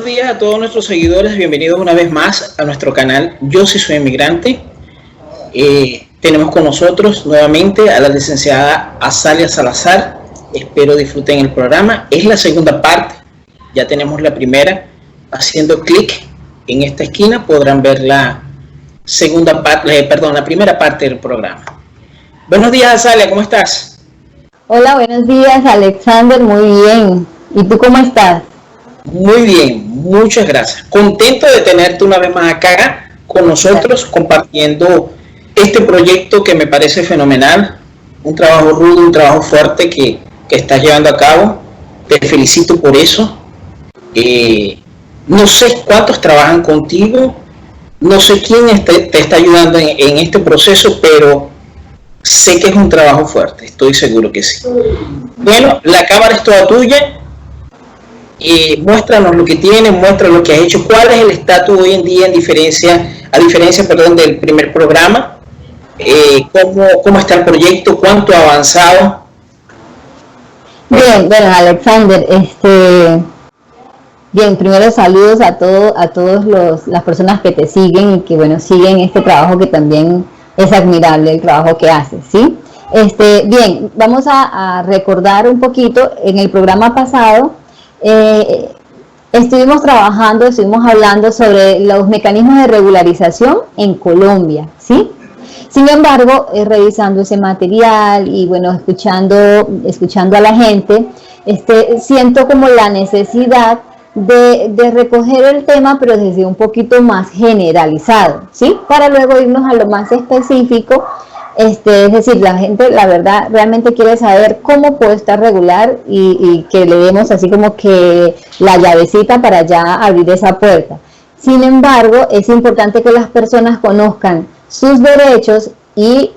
días a todos nuestros seguidores, bienvenidos una vez más a nuestro canal Yo sí soy inmigrante. Tenemos con nosotros nuevamente a la licenciada Azalia Salazar, espero disfruten el programa. Es la segunda parte, ya tenemos la primera. Haciendo clic en esta esquina podrán ver la segunda parte, la primera parte del programa. Buenos días, Azalia, ¿cómo estás? Hola, buenos días, Alexander, muy bien. ¿Y tú cómo estás? Muy bien, muchas gracias. Contento de tenerte una vez más acá con nosotros, compartiendo este proyecto que me parece fenomenal, un trabajo rudo, un trabajo fuerte que estás llevando a cabo. Te felicito por eso. No sé cuántos trabajan contigo, no sé quién te está ayudando en este proceso, pero sé que es un trabajo fuerte, estoy seguro que sí. Bueno, la cámara es toda tuya. Muéstranos lo que tienes, muéstranos lo que has hecho, cuál es el estatus hoy en día a diferencia del primer programa, cómo está el proyecto, cuánto ha avanzado. Bien, bueno, Alexander, bien, primero saludos a todos las personas que te siguen y que, bueno, siguen este trabajo que también es admirable, el trabajo que haces, ¿sí? Bien, vamos a recordar un poquito, en el programa pasado, estuvimos hablando sobre los mecanismos de regularización en Colombia, ¿sí? Sin embargo, revisando ese material y, bueno, escuchando a la gente, siento como la necesidad de recoger el tema, pero desde un poquito más generalizado, ¿sí? Para luego irnos a lo más específico. Es decir, la gente, la verdad, realmente quiere saber cómo puede estar regular y que le demos así como que la llavecita para ya abrir esa puerta. Sin embargo, es importante que las personas conozcan sus derechos y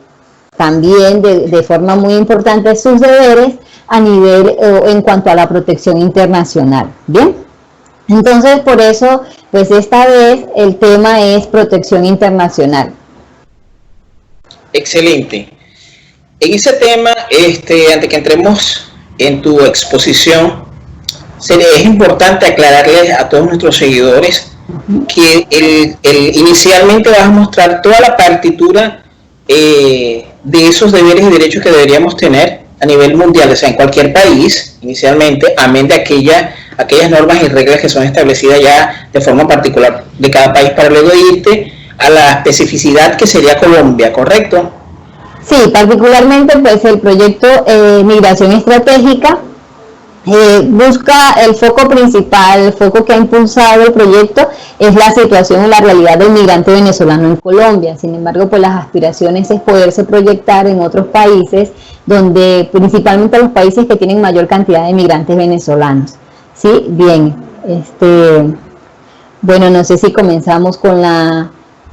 también de forma muy importante sus deberes a nivel en cuanto a la protección internacional. Bien, entonces por eso, pues esta vez el tema es protección internacional. Excelente. En ese tema, antes que entremos en tu exposición, es importante aclararles a todos nuestros seguidores que inicialmente vas a mostrar toda la partitura de esos deberes y derechos que deberíamos tener a nivel mundial, o sea, en cualquier país, inicialmente, amén de aquellas normas y reglas que son establecidas ya de forma particular de cada país, para luego irte a la especificidad que sería Colombia, ¿correcto? Sí, particularmente pues el proyecto Migración Estratégica busca el foco principal, el foco que ha impulsado el proyecto es la situación y la realidad del migrante venezolano en Colombia. Sin embargo, pues las aspiraciones es poderse proyectar en otros países, donde principalmente los países que tienen mayor cantidad de migrantes venezolanos. Sí, bien, bueno, no sé si comenzamos con la...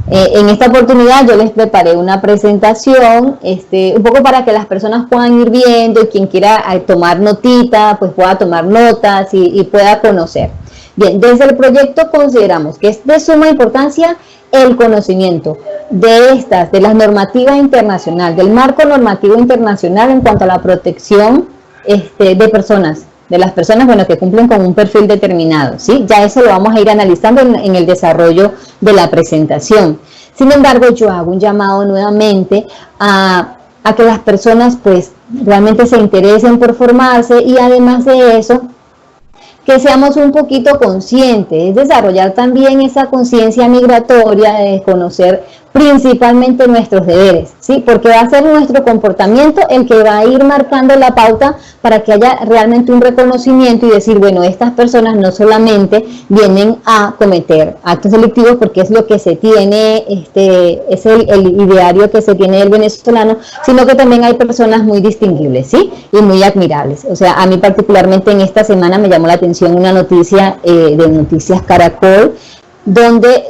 en esta oportunidad yo les preparé una presentación, un poco para que las personas puedan ir viendo y quien quiera tomar notita, pues pueda tomar notas y pueda conocer. Bien, desde el proyecto consideramos que es de suma importancia el conocimiento de la normativa internacional, del marco normativo internacional en cuanto a la protección de personas, de las personas, bueno, que cumplen con un perfil determinado, ¿sí? Ya eso lo vamos a ir analizando en el desarrollo de la presentación. Sin embargo, yo hago un llamado nuevamente a que las personas, pues, realmente se interesen por formarse y además de eso, que seamos un poquito conscientes, desarrollar también esa conciencia migratoria de conocer principalmente nuestros deberes, ¿sí? Porque va a ser nuestro comportamiento el que va a ir marcando la pauta para que haya realmente un reconocimiento y decir, bueno, estas personas no solamente vienen a cometer actos delictivos porque es lo que se tiene, es el ideario que se tiene del venezolano, sino que también hay personas muy distinguibles, ¿sí? Y muy admirables. O sea, a mí particularmente en esta semana me llamó la atención una noticia de Noticias Caracol, donde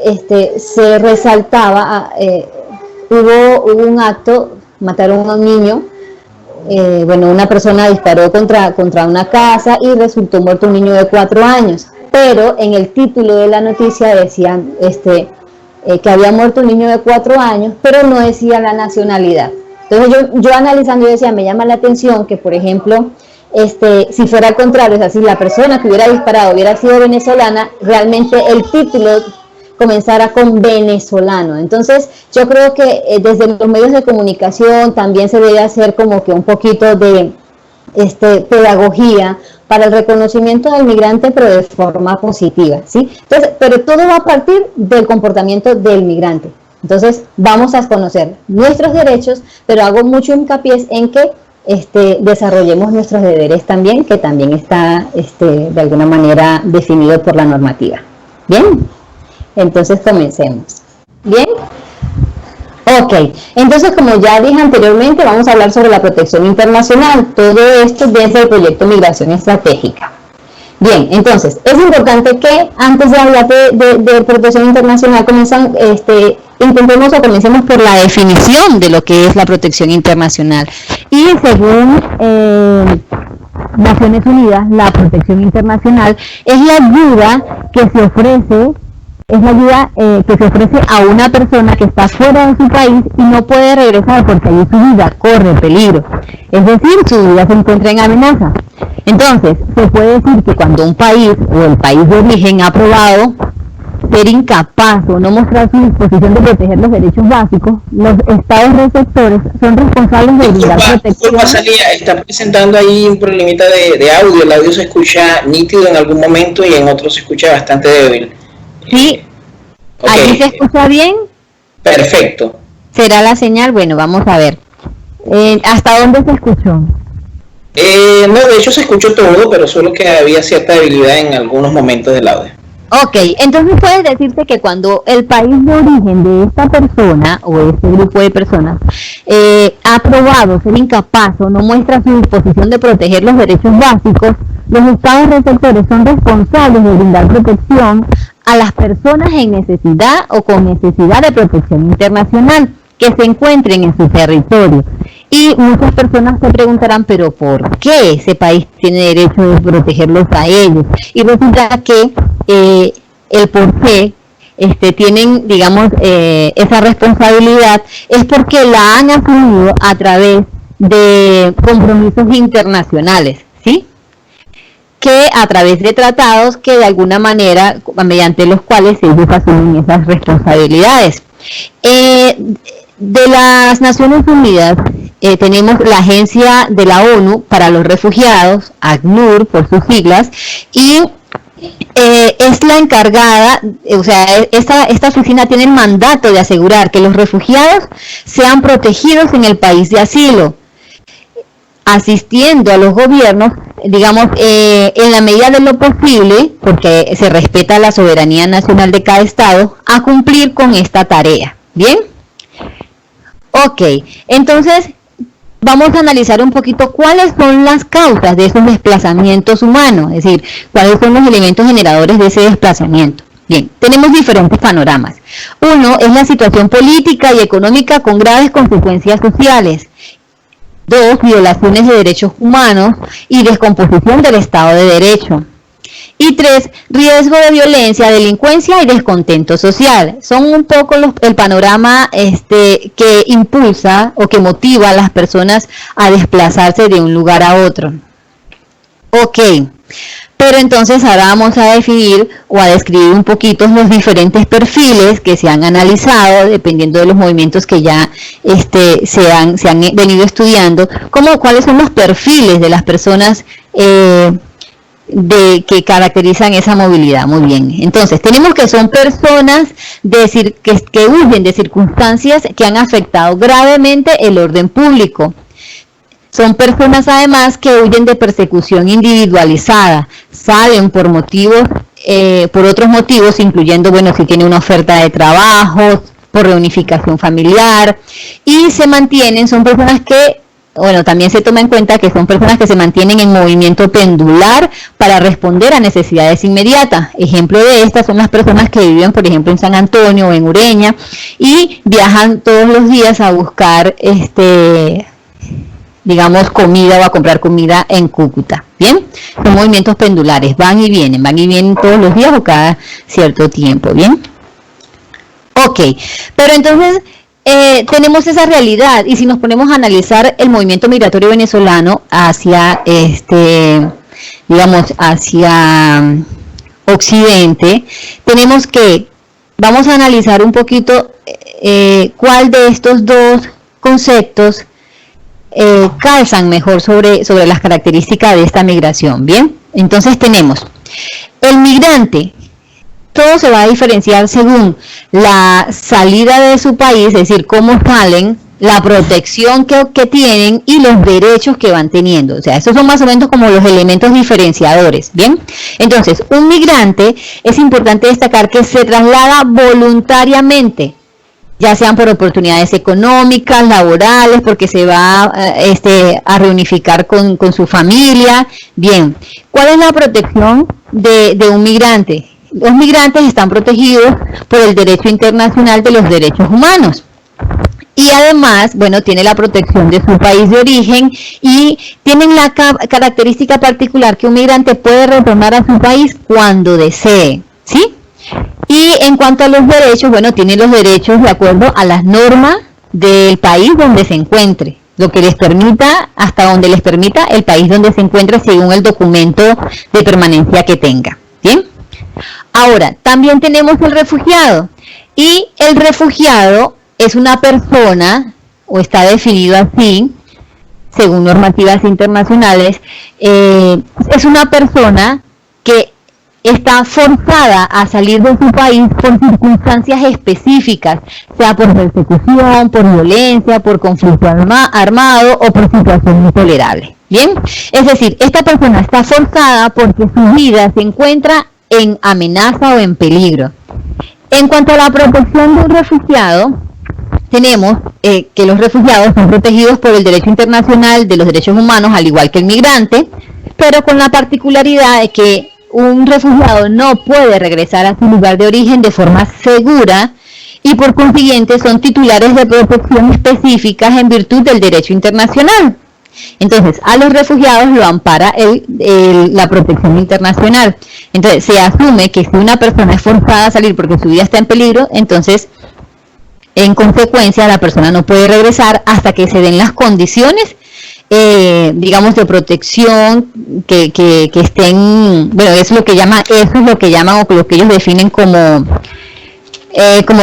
se resaltaba, hubo un acto, mataron a un niño, bueno, una persona disparó contra una casa y resultó muerto un niño de 4 años, pero en el título de la noticia decían que había muerto un niño de 4 años, pero no decía la nacionalidad. Entonces yo analizando, yo decía, me llama la atención que, por ejemplo, si fuera al contrario, o sea, si la persona que hubiera disparado hubiera sido venezolana, realmente el título comenzara con venezolano. Entonces, yo creo que desde los medios de comunicación también se debe hacer como que un poquito de pedagogía para el reconocimiento del migrante, pero de forma positiva, ¿sí? Entonces, pero todo va a partir del comportamiento del migrante. Entonces, vamos a conocer nuestros derechos, pero hago mucho hincapié en que desarrollemos nuestros deberes también, que también está de alguna manera definido por la normativa. ¿Bien? Entonces, comencemos. ¿Bien? Ok, entonces como ya dije anteriormente, vamos a hablar sobre la protección internacional, todo esto desde el proyecto Migración Estratégica. Bien, entonces, es importante que antes de hablar de protección internacional, intentemos o comencemos por la definición de lo que es la protección internacional. Y según Naciones Unidas, la protección internacional es la ayuda que se ofrece a una persona que está fuera de su país y no puede regresar porque allí su vida corre peligro. Es decir, su vida se encuentra en amenaza. Entonces, se puede decir que cuando un país o el país de origen ha probado ser incapaz o no mostrar su disposición de proteger los derechos básicos, los estados receptores son responsables de brindar protección. Está presentando ahí un problemita de audio. El audio se escucha nítido en algún momento y en otros se escucha bastante débil. Sí, okay. ¿Ahí se escucha bien? Perfecto. ¿Será la señal? Bueno, vamos a ver. ¿Hasta dónde se escuchó? No, de hecho se escuchó todo, pero solo que había cierta debilidad en algunos momentos del audio. Ok, entonces puedes decirte que cuando el país de origen de esta persona o este grupo de personas ha probado ser incapaz o no muestra su disposición de proteger los derechos básicos, los estados receptores son responsables de brindar protección a las personas en necesidad o con necesidad de protección internacional que se encuentren en su territorio. Y muchas personas se preguntarán, ¿pero por qué ese país tiene derecho de protegerlos a ellos? Y resulta que el por qué tienen, digamos, esa responsabilidad es porque la han asumido a través de compromisos internacionales, ¿sí? Que a través de tratados que de alguna manera, mediante los cuales ellos asumen esas responsabilidades. De las Naciones Unidas tenemos la Agencia de la ONU para los Refugiados, ACNUR por sus siglas, y es la encargada, o sea, esta oficina tiene el mandato de asegurar que los refugiados sean protegidos en el país de asilo, asistiendo a los gobiernos, digamos, en la medida de lo posible, porque se respeta la soberanía nacional de cada estado, a cumplir con esta tarea. ¿Bien? Ok, entonces vamos a analizar un poquito cuáles son las causas de esos desplazamientos humanos, es decir, cuáles son los elementos generadores de ese desplazamiento. Bien, tenemos diferentes panoramas. Uno es la situación política y económica con graves consecuencias sociales. 2, violaciones de derechos humanos y descomposición del Estado de Derecho. Y 3, riesgo de violencia, delincuencia y descontento social. Son un poco el panorama que impulsa o que motiva a las personas a desplazarse de un lugar a otro. Ok, pero entonces ahora vamos a definir o a describir un poquito los diferentes perfiles que se han analizado, dependiendo de los movimientos que ya se han venido estudiando, como cuáles son los perfiles de las personas que caracterizan esa movilidad. Muy bien, entonces tenemos que son personas que huyen de circunstancias que han afectado gravemente el orden público. Son personas además que huyen de persecución individualizada, salen por otros motivos, incluyendo, bueno, si tiene una oferta de trabajo, por reunificación familiar, y se mantienen, son personas que, bueno, también se toma en cuenta que son personas que se mantienen en movimiento pendular para responder a necesidades inmediatas. Ejemplo de estas son las personas que viven, por ejemplo, en San Antonio o en Ureña y viajan todos los días a buscar, digamos, comida o a comprar comida en Cúcuta. Bien, son movimientos pendulares, van y vienen todos los días o cada cierto tiempo. Bien. Ok, pero entonces tenemos esa realidad, y si nos ponemos a analizar el movimiento migratorio venezolano hacia digamos, hacia Occidente, tenemos que, vamos a analizar un poquito cuál de estos dos conceptos calzan mejor sobre las características de esta migración. Bien, entonces tenemos el migrante. Todo se va a diferenciar según la salida de su país, es decir, cómo salen, la protección que tienen y los derechos que van teniendo. O sea, esos son más o menos como los elementos diferenciadores. Bien, entonces, un migrante, es importante destacar que se traslada voluntariamente, ya sean por oportunidades económicas, laborales, porque se va a reunificar con su familia. Bien, ¿cuál es la protección de un migrante? Los migrantes están protegidos por el derecho internacional de los derechos humanos. Y además, bueno, tiene la protección de su país de origen y tienen la característica particular que un migrante puede retornar a su país cuando desee, ¿sí? Y en cuanto a los derechos, bueno, tiene los derechos de acuerdo a las normas del país donde se encuentre, lo que les permita, hasta donde les permita el país donde se encuentre según el documento de permanencia que tenga, ¿bien? Ahora, también tenemos el refugiado, y el refugiado es una persona, o está definido así, según normativas internacionales, es una persona que está forzada a salir de su país por circunstancias específicas, sea por persecución, por violencia, por conflicto armado o por situación intolerable. Bien, es decir, esta persona está forzada porque su vida se encuentra en amenaza o en peligro. En cuanto a la protección de un refugiado, tenemos que los refugiados son protegidos por el derecho internacional de los derechos humanos, al igual que el migrante, pero con la particularidad de que un refugiado no puede regresar a su lugar de origen de forma segura y por consiguiente son titulares de protección específicas en virtud del derecho internacional. Entonces, a los refugiados lo ampara la protección internacional. Entonces, se asume que si una persona es forzada a salir porque su vida está en peligro, entonces, en consecuencia, la persona no puede regresar hasta que se den las condiciones, digamos, de protección que estén, bueno, eso es lo que llaman o lo que ellos definen como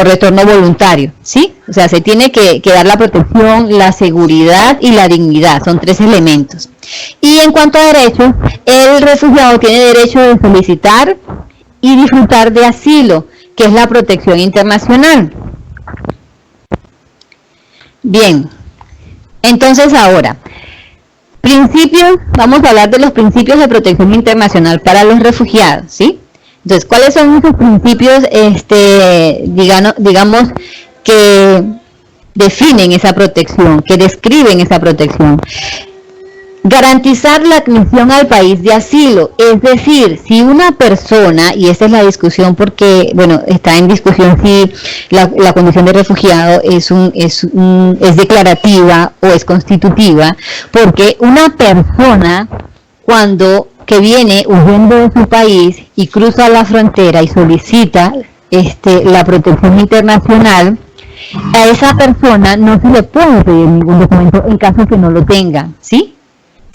retorno voluntario, ¿sí? O sea, se tiene que dar la protección, la seguridad y la dignidad, son 3 elementos. Y en cuanto a derechos, el refugiado tiene derecho de solicitar y disfrutar de asilo, que es la protección internacional. Bien, entonces ahora, principios, vamos a hablar de los principios de protección internacional para los refugiados, ¿sí? Entonces, ¿cuáles son esos principios, digamos, que definen esa protección, que describen esa protección? Garantizar la admisión al país de asilo, es decir, si una persona, y esa es la discusión porque, bueno, está en discusión si la condición de refugiado es declarativa o es constitutiva, porque una persona que viene huyendo de su país y cruza la frontera y solicita la protección internacional, a esa persona no se le puede pedir ningún documento en caso que no lo tenga, ¿sí?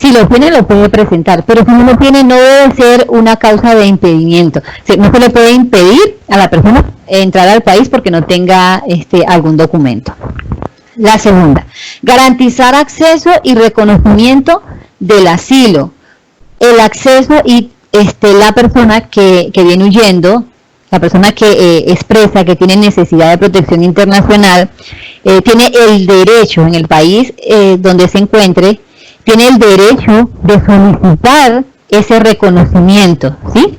Si lo tiene, lo puede presentar, pero si no lo tiene, no debe ser una causa de impedimento. No se le puede impedir a la persona entrar al país porque no tenga algún documento. La segunda, garantizar acceso y reconocimiento del asilo. El acceso y la persona que viene huyendo, la persona que expresa que tiene necesidad de protección internacional, tiene el derecho en el país donde se encuentre, tiene el derecho de solicitar ese reconocimiento, ¿sí?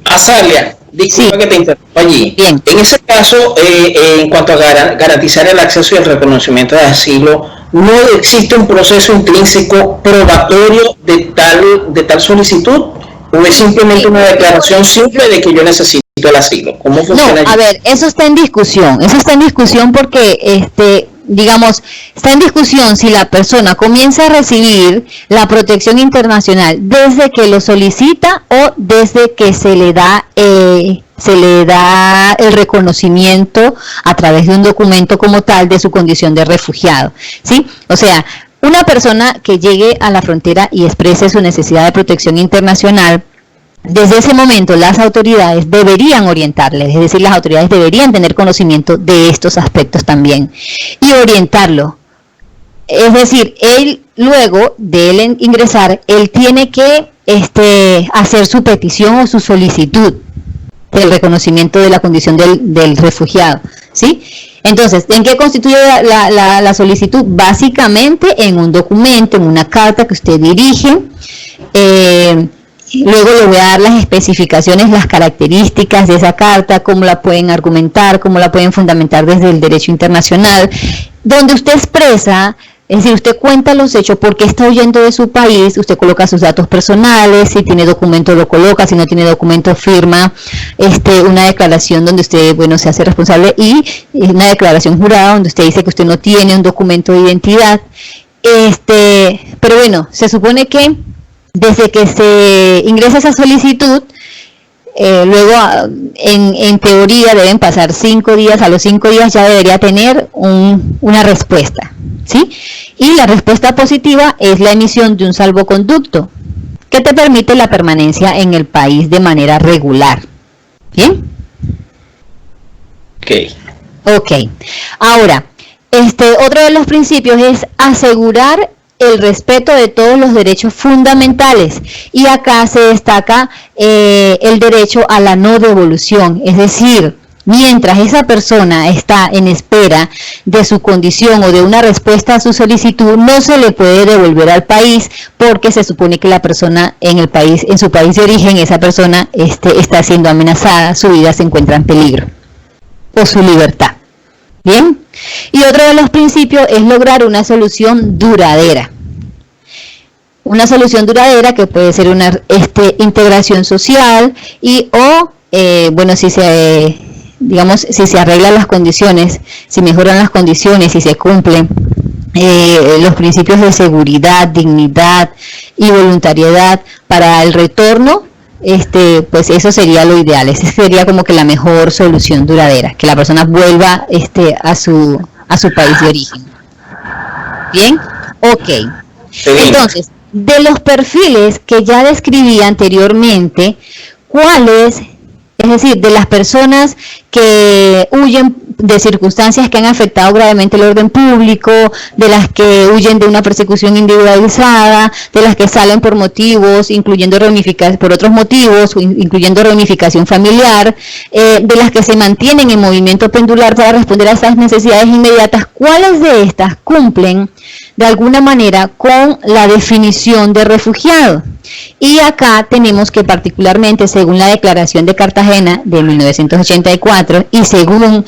Azalia, disculpa que te interrumpa allí. Bien. En ese caso, en cuanto a garantizar el acceso y el reconocimiento de asilo, ¿no existe un proceso intrínseco probatorio de tal solicitud? ¿O es simplemente una declaración simple de que yo necesito el asilo? ¿Cómo funciona? No, a ver, eso está en discusión. Eso está en discusión porque, digamos, está en discusión si la persona comienza a recibir la protección internacional desde que lo solicita o desde que se le da se le da el reconocimiento a través de un documento como tal de su condición de refugiado, ¿sí? O sea, una persona que llegue a la frontera y exprese su necesidad de protección internacional, desde ese momento las autoridades deberían orientarle, es decir, las autoridades deberían tener conocimiento de estos aspectos también y orientarlo. Es decir, él luego de él ingresar, él tiene que hacer su petición o su solicitud del reconocimiento de la condición del refugiado, ¿sí? Entonces, ¿en qué constituye la solicitud? Básicamente en un documento, en una carta que usted dirige. Luego le voy a dar las especificaciones, las características de esa carta, cómo la pueden argumentar, cómo la pueden fundamentar desde el derecho internacional, donde usted expresa, es decir, usted cuenta los hechos, por qué está huyendo de su país, usted coloca sus datos personales, si tiene documento lo coloca, si no tiene documento firma una declaración donde usted, bueno, se hace responsable y una declaración jurada donde usted dice que usted no tiene un documento de identidad. Pero bueno, se supone que desde que se ingresa esa solicitud, luego en teoría deben pasar 5 días, a los 5 días ya debería tener una respuesta, ¿sí? Y la respuesta positiva es la emisión de un salvoconducto que te permite la permanencia en el país de manera regular. ¿Bien? Ok. Ahora, otro de los principios es asegurar el respeto de todos los derechos fundamentales, y acá se destaca el derecho a la no devolución, es decir, mientras esa persona está en espera de su condición o de una respuesta a su solicitud, no se le puede devolver al país, porque se supone que la persona en su país de origen, esa persona está siendo amenazada, su vida se encuentra en peligro, o su libertad. Bien, y otro de los principios es lograr una solución duradera. Una solución duradera que puede ser una integración social bueno, si se arreglan las condiciones, si mejoran las condiciones, si se cumplen los principios de seguridad, dignidad y voluntariedad para el retorno, pues eso sería lo ideal. Esa sería como que la mejor solución duradera, que la persona vuelva a su país de origen. Bien, ok. Entonces, de los perfiles que ya describí anteriormente, ¿cuáles? Es decir, de las personas que huyen de circunstancias que han afectado gravemente el orden público, de las que huyen de una persecución individualizada, de las que salen por motivos, por otros motivos, incluyendo reunificación familiar, de las que se mantienen en movimiento pendular para responder a esas necesidades inmediatas, ¿cuáles de estas cumplen de alguna manera con la definición de refugiado? Y acá tenemos que, particularmente según la Declaración de Cartagena de 1984 y según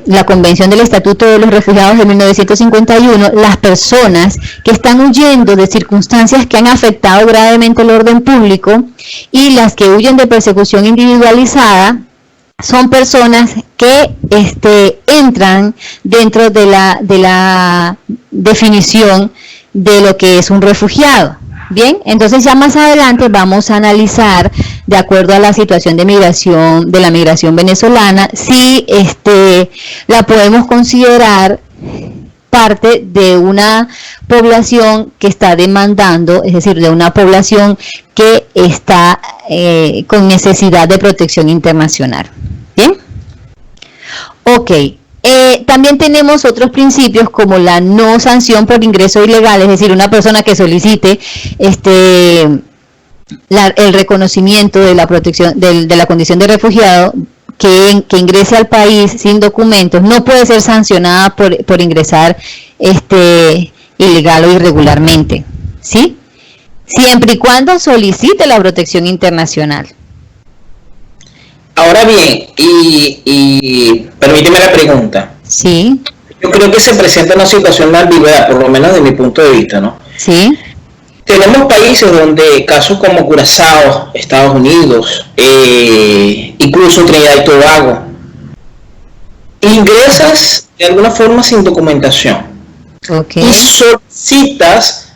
la Convención del Estatuto de los Refugiados de 1951, las personas que están huyendo de circunstancias que han afectado gravemente el orden público y las que huyen de persecución individualizada son personas que entran dentro de la definición de lo que es un refugiado. Bien, entonces ya más adelante vamos a analizar, de acuerdo a la situación de la migración venezolana, si la podemos considerar parte de una población que está demandando, es decir, de una población que está con necesidad de protección internacional. Bien, ok. También tenemos otros principios como la no sanción por ingreso ilegal, es decir, una persona que solicite el reconocimiento de la protección de la condición de refugiado, que ingrese al país sin documentos, no puede ser sancionada por ingresar ilegal o irregularmente, ¿sí? Siempre y cuando solicite la protección internacional. Ahora bien, y permíteme la pregunta. Sí. Yo creo que se presenta una situación de ambigüedad, por lo menos de mi punto de vista, ¿no? Sí. Tenemos países donde casos como Curazao, Estados Unidos, incluso Trinidad y Tobago, ingresas de alguna forma sin documentación. Okay. Y solicitas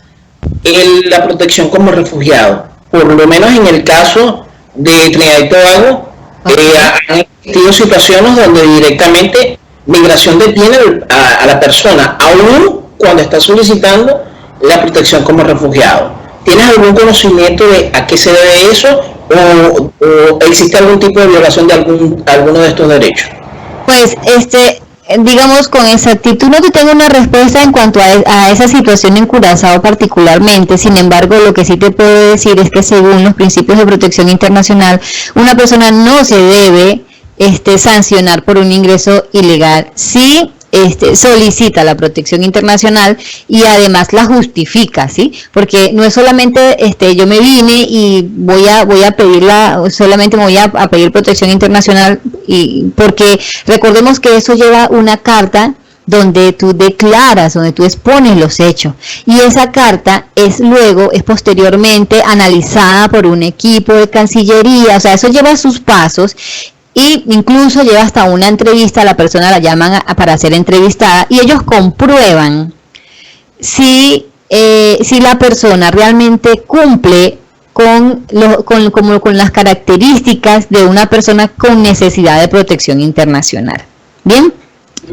la protección como refugiado. Por lo menos en el caso de Trinidad y Tobago, Han existido situaciones donde directamente migración detiene a la persona, aún cuando está solicitando la protección como refugiado. ¿Tienes algún conocimiento de a qué se debe eso o existe algún tipo de violación de alguno de estos derechos? Pues digamos con exactitud no te tengo una respuesta en cuanto a esa situación en Curazao particularmente. Sin embargo, lo que sí te puedo decir es que según los principios de protección internacional, una persona no se debe sancionar por un ingreso ilegal si solicita la protección internacional y además la justifica, ¿sí? Porque no es solamente yo me vine y voy a pedirla, solamente me voy a pedir protección internacional, y porque recordemos que eso lleva una carta donde tú declaras, donde tú expones los hechos, y esa carta es posteriormente analizada por un equipo de Cancillería, o sea, eso lleva sus pasos. Y incluso lleva hasta una entrevista, la persona la llaman para ser entrevistada y ellos comprueban si la persona realmente cumple con las características de una persona con necesidad de protección internacional. Bien,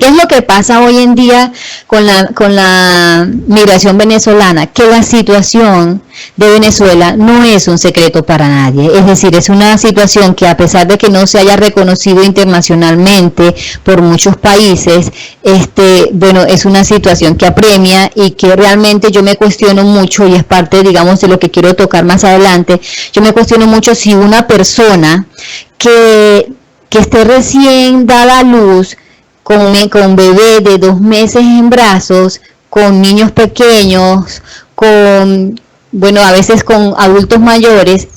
¿qué es lo que pasa hoy en día con la migración venezolana? Que la situación de Venezuela no es un secreto para nadie, es decir, es una situación que a pesar de que no se haya reconocido internacionalmente por muchos países, es una situación que apremia y que realmente yo me cuestiono mucho, y es parte, digamos, de lo que quiero tocar más adelante. Yo me cuestiono mucho si una persona que esté recién dada a luz, con bebé de 2 meses en brazos, con niños pequeños, a veces con adultos mayores,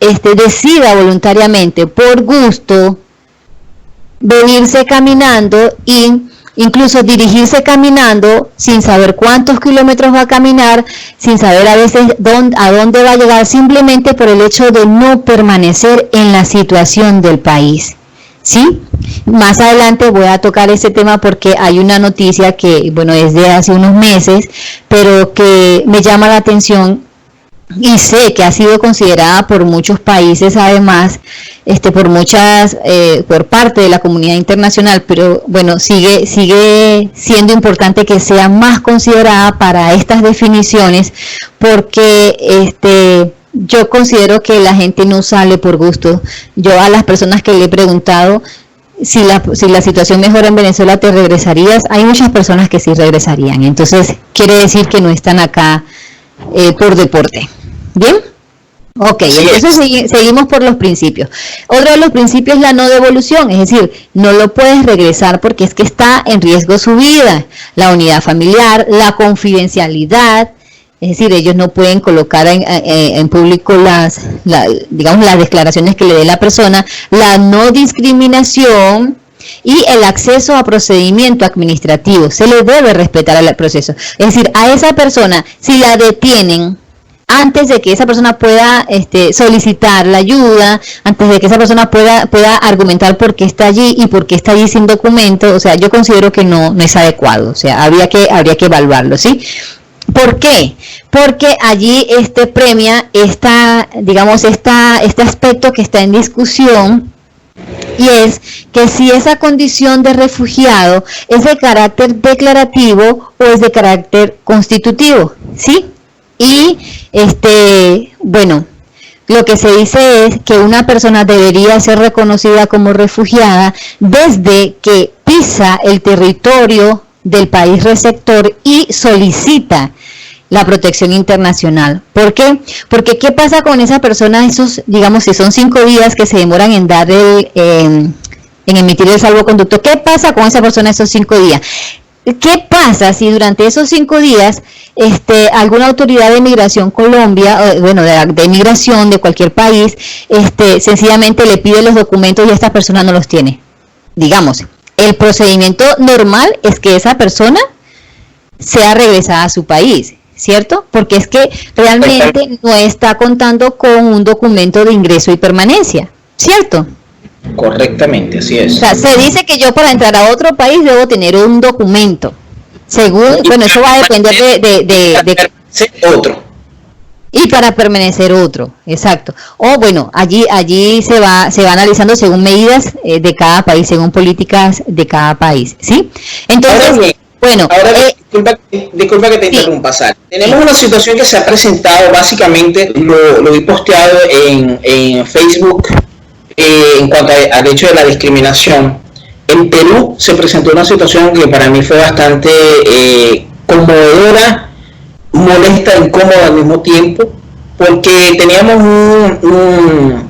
decida voluntariamente, por gusto, venirse caminando e incluso dirigirse caminando sin saber cuántos kilómetros va a caminar, sin saber a veces a dónde va a llegar, simplemente por el hecho de no permanecer en la situación del país. ¿Sí? Más adelante voy a tocar ese tema porque hay una noticia que, es de hace unos meses, pero que me llama la atención y sé que ha sido considerada por muchos países, además, por parte de la comunidad internacional, pero sigue siendo importante que sea más considerada para estas definiciones, porque yo considero que la gente no sale por gusto. Yo a las personas que le he preguntado si la situación mejora en Venezuela, ¿te regresarías? Hay muchas personas que sí regresarían. Entonces, quiere decir que no están acá por deporte. ¿Bien? Ok, entonces seguimos por los principios. Otro de los principios es la no devolución, es decir, no lo puedes regresar porque es que está en riesgo su vida, la unidad familiar, la confidencialidad. Es decir, ellos no pueden colocar en público las declaraciones que le dé la persona, la no discriminación y el acceso a procedimiento administrativo. Se le debe respetar el proceso. Es decir, a esa persona, si la detienen antes de que esa persona pueda solicitar la ayuda, antes de que esa persona pueda argumentar por qué está allí y por qué está allí sin documento, o sea, yo considero que no es adecuado. O sea, habría que evaluarlo, ¿sí? ¿Por qué? Porque allí premia este aspecto que está en discusión, y es que si esa condición de refugiado es de carácter declarativo o es de carácter constitutivo, ¿sí? Y lo que se dice es que una persona debería ser reconocida como refugiada desde que pisa el territorio del país receptor y solicita la protección internacional. ¿Por qué? Porque ¿qué pasa con esa persona? Si son 5 días que se demoran en dar en emitir el salvoconducto, ¿qué pasa con esa persona esos 5 días? ¿Qué pasa si durante esos 5 días alguna autoridad de migración Colombia, de migración de cualquier país, sencillamente le pide los documentos y esta persona no los tiene? Digamos, el procedimiento normal es que esa persona sea regresada a su país, ¿cierto? Porque es que realmente no está contando con un documento de ingreso y permanencia, ¿cierto? Correctamente, así es. O sea, se dice que yo para entrar a otro país debo tener un documento. Según, eso va a depender de otro. y para permanecer otro, exacto. O bueno, allí se va analizando según medidas de cada país, según políticas de cada país, ¿sí? Entonces, bueno, disculpa que te interrumpa, Sara. Tenemos una situación que se ha presentado, básicamente lo vi posteado en Facebook en cuanto al hecho de la discriminación. En Perú se presentó una situación que para mí fue bastante conmovedora, molesta, incómoda al mismo tiempo, porque teníamos un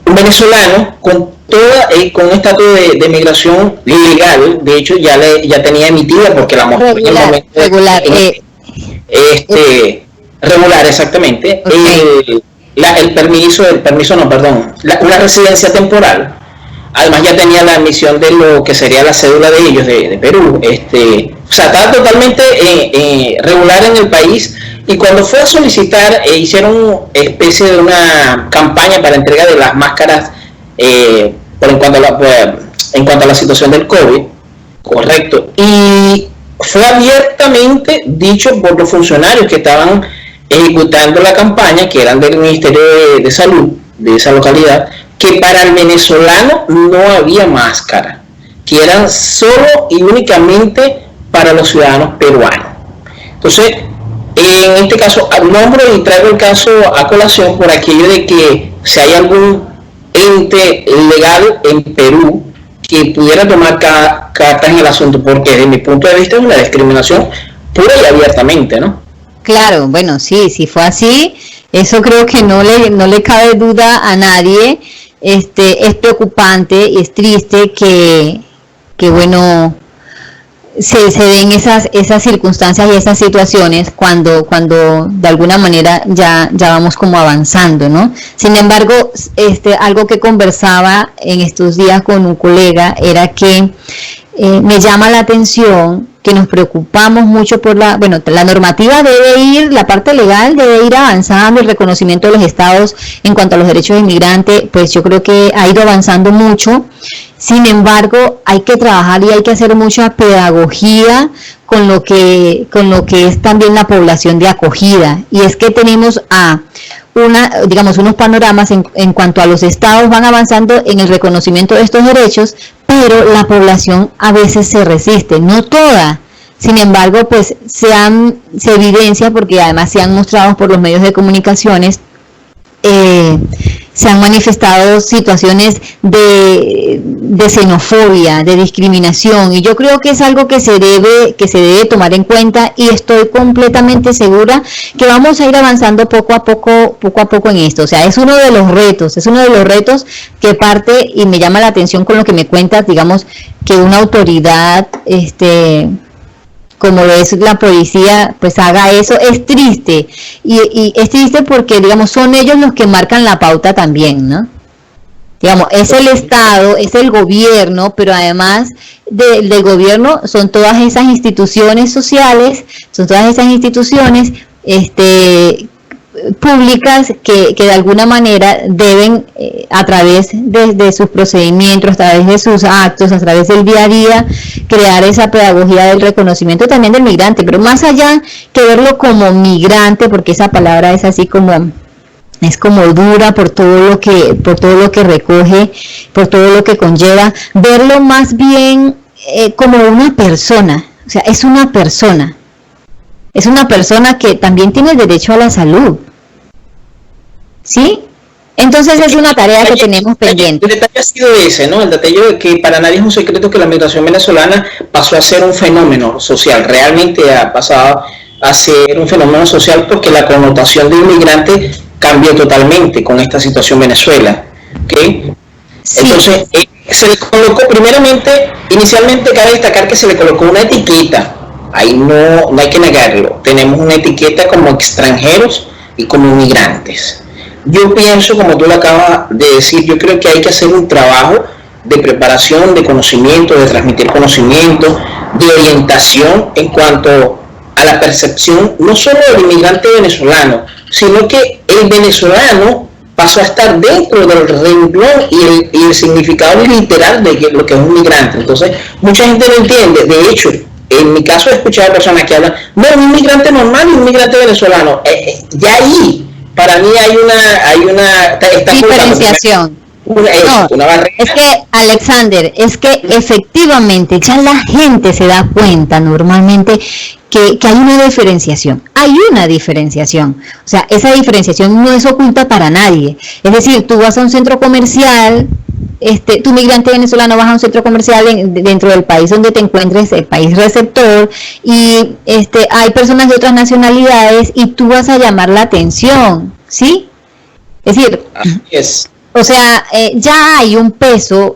venezolano con un estatus de migración legal. De hecho ya tenía emitida, porque la mostró en el momento regular, regular, exactamente, okay. Una residencia temporal. Además ya tenía la admisión de lo que sería la cédula de ellos de Perú. O sea, estaba totalmente regular en el país, y cuando fue a solicitar hicieron especie de una campaña para entrega de las máscaras en cuanto a la situación del COVID, correcto, y fue abiertamente dicho por los funcionarios que estaban ejecutando la campaña, que eran del Ministerio de Salud de esa localidad, que para el venezolano no había máscara, que eran solo y únicamente para los ciudadanos peruanos. Entonces, en este caso, nombro y traigo el caso a colación por aquello de que si hay algún ente legal en Perú que pudiera tomar cartas en el asunto, porque desde mi punto de vista es una discriminación pura y abiertamente, ¿no? Claro, bueno, sí, si fue así, eso creo que no le cabe duda a nadie. Es preocupante y es triste que bueno, se den esas circunstancias y esas situaciones cuando de alguna manera ya vamos como avanzando, ¿no? Sin embargo, algo que conversaba en estos días con un colega era que me llama la atención que nos preocupamos mucho por la normativa la parte legal debe ir avanzando, el reconocimiento de los estados en cuanto a los derechos de inmigrante, pues yo creo que ha ido avanzando mucho. Sin embargo, hay que trabajar y hay que hacer mucha pedagogía con lo que es también la población de acogida, y es que tenemos unos panoramas en cuanto a los estados van avanzando en el reconocimiento de estos derechos, pero la población a veces se resiste, no toda. Sin embargo, pues se evidencia, porque además se han mostrado por los medios de comunicaciones, se han manifestado situaciones de xenofobia, de discriminación, y yo creo que es algo que se debe tomar en cuenta, y estoy completamente segura que vamos a ir avanzando poco a poco en esto. O sea, es uno de los retos que parte, y me llama la atención con lo que me cuentas, digamos, que una autoridad como es la policía, pues haga eso. Es triste, y es triste porque, digamos, son ellos los que marcan la pauta también, ¿no? Digamos, es el Estado, es el gobierno, pero además del gobierno son todas esas instituciones sociales, son todas esas instituciones públicas que de alguna manera deben, a través de sus procedimientos, a través de sus actos, a través del día a día, crear esa pedagogía del reconocimiento también del migrante, pero más allá que verlo como migrante, porque esa palabra es así como dura por todo lo que recoge, por todo lo que conlleva, verlo más bien como una persona. O sea, es una persona que también tiene el derecho a la salud, ¿sí? Entonces es una tarea que tenemos pendiente. El detalle ha sido ese, ¿no? El detalle de que para nadie es un secreto que la migración venezolana pasó a ser un fenómeno social. Realmente ha pasado a ser un fenómeno social, porque la connotación de inmigrante cambió totalmente con esta situación Venezuela, ¿okay? Sí. Entonces se le colocó, inicialmente cabe destacar que se le colocó una etiqueta. Ahí no hay que negarlo. Tenemos una etiqueta como extranjeros y como inmigrantes. Yo pienso, como tú lo acabas de decir, yo creo que hay que hacer un trabajo de preparación, de conocimiento, de transmitir conocimiento, de orientación en cuanto a la percepción no solo del inmigrante venezolano, sino que el venezolano pasó a estar dentro del renglón y el significado literal de lo que es un migrante. Entonces, mucha gente no entiende. De hecho, en mi caso he escuchado a personas que hablan, no, un inmigrante normal y un inmigrante venezolano. Ya ahí para mí hay una diferenciación. Una barrera. Es que, Alexander, es que efectivamente ya la gente se da cuenta normalmente que hay una diferenciación. Hay una diferenciación. O sea, esa diferenciación no es oculta para nadie. Es decir, tú vas a un centro comercial, tu migrante venezolano vas a un centro comercial dentro del país donde te encuentres, el país receptor, y hay personas de otras nacionalidades y tú vas a llamar la atención, ¿sí? Es decir, así es. O sea, ya hay un peso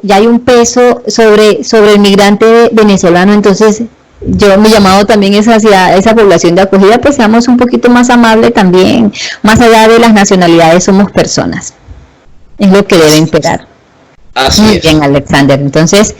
sobre el migrante venezolano. Entonces mi llamado también es hacia esa población de acogida, pues seamos un poquito más amables también, más allá de las nacionalidades somos personas, es lo que debe imperar. Así Muy es. bien, Alexander. Entonces,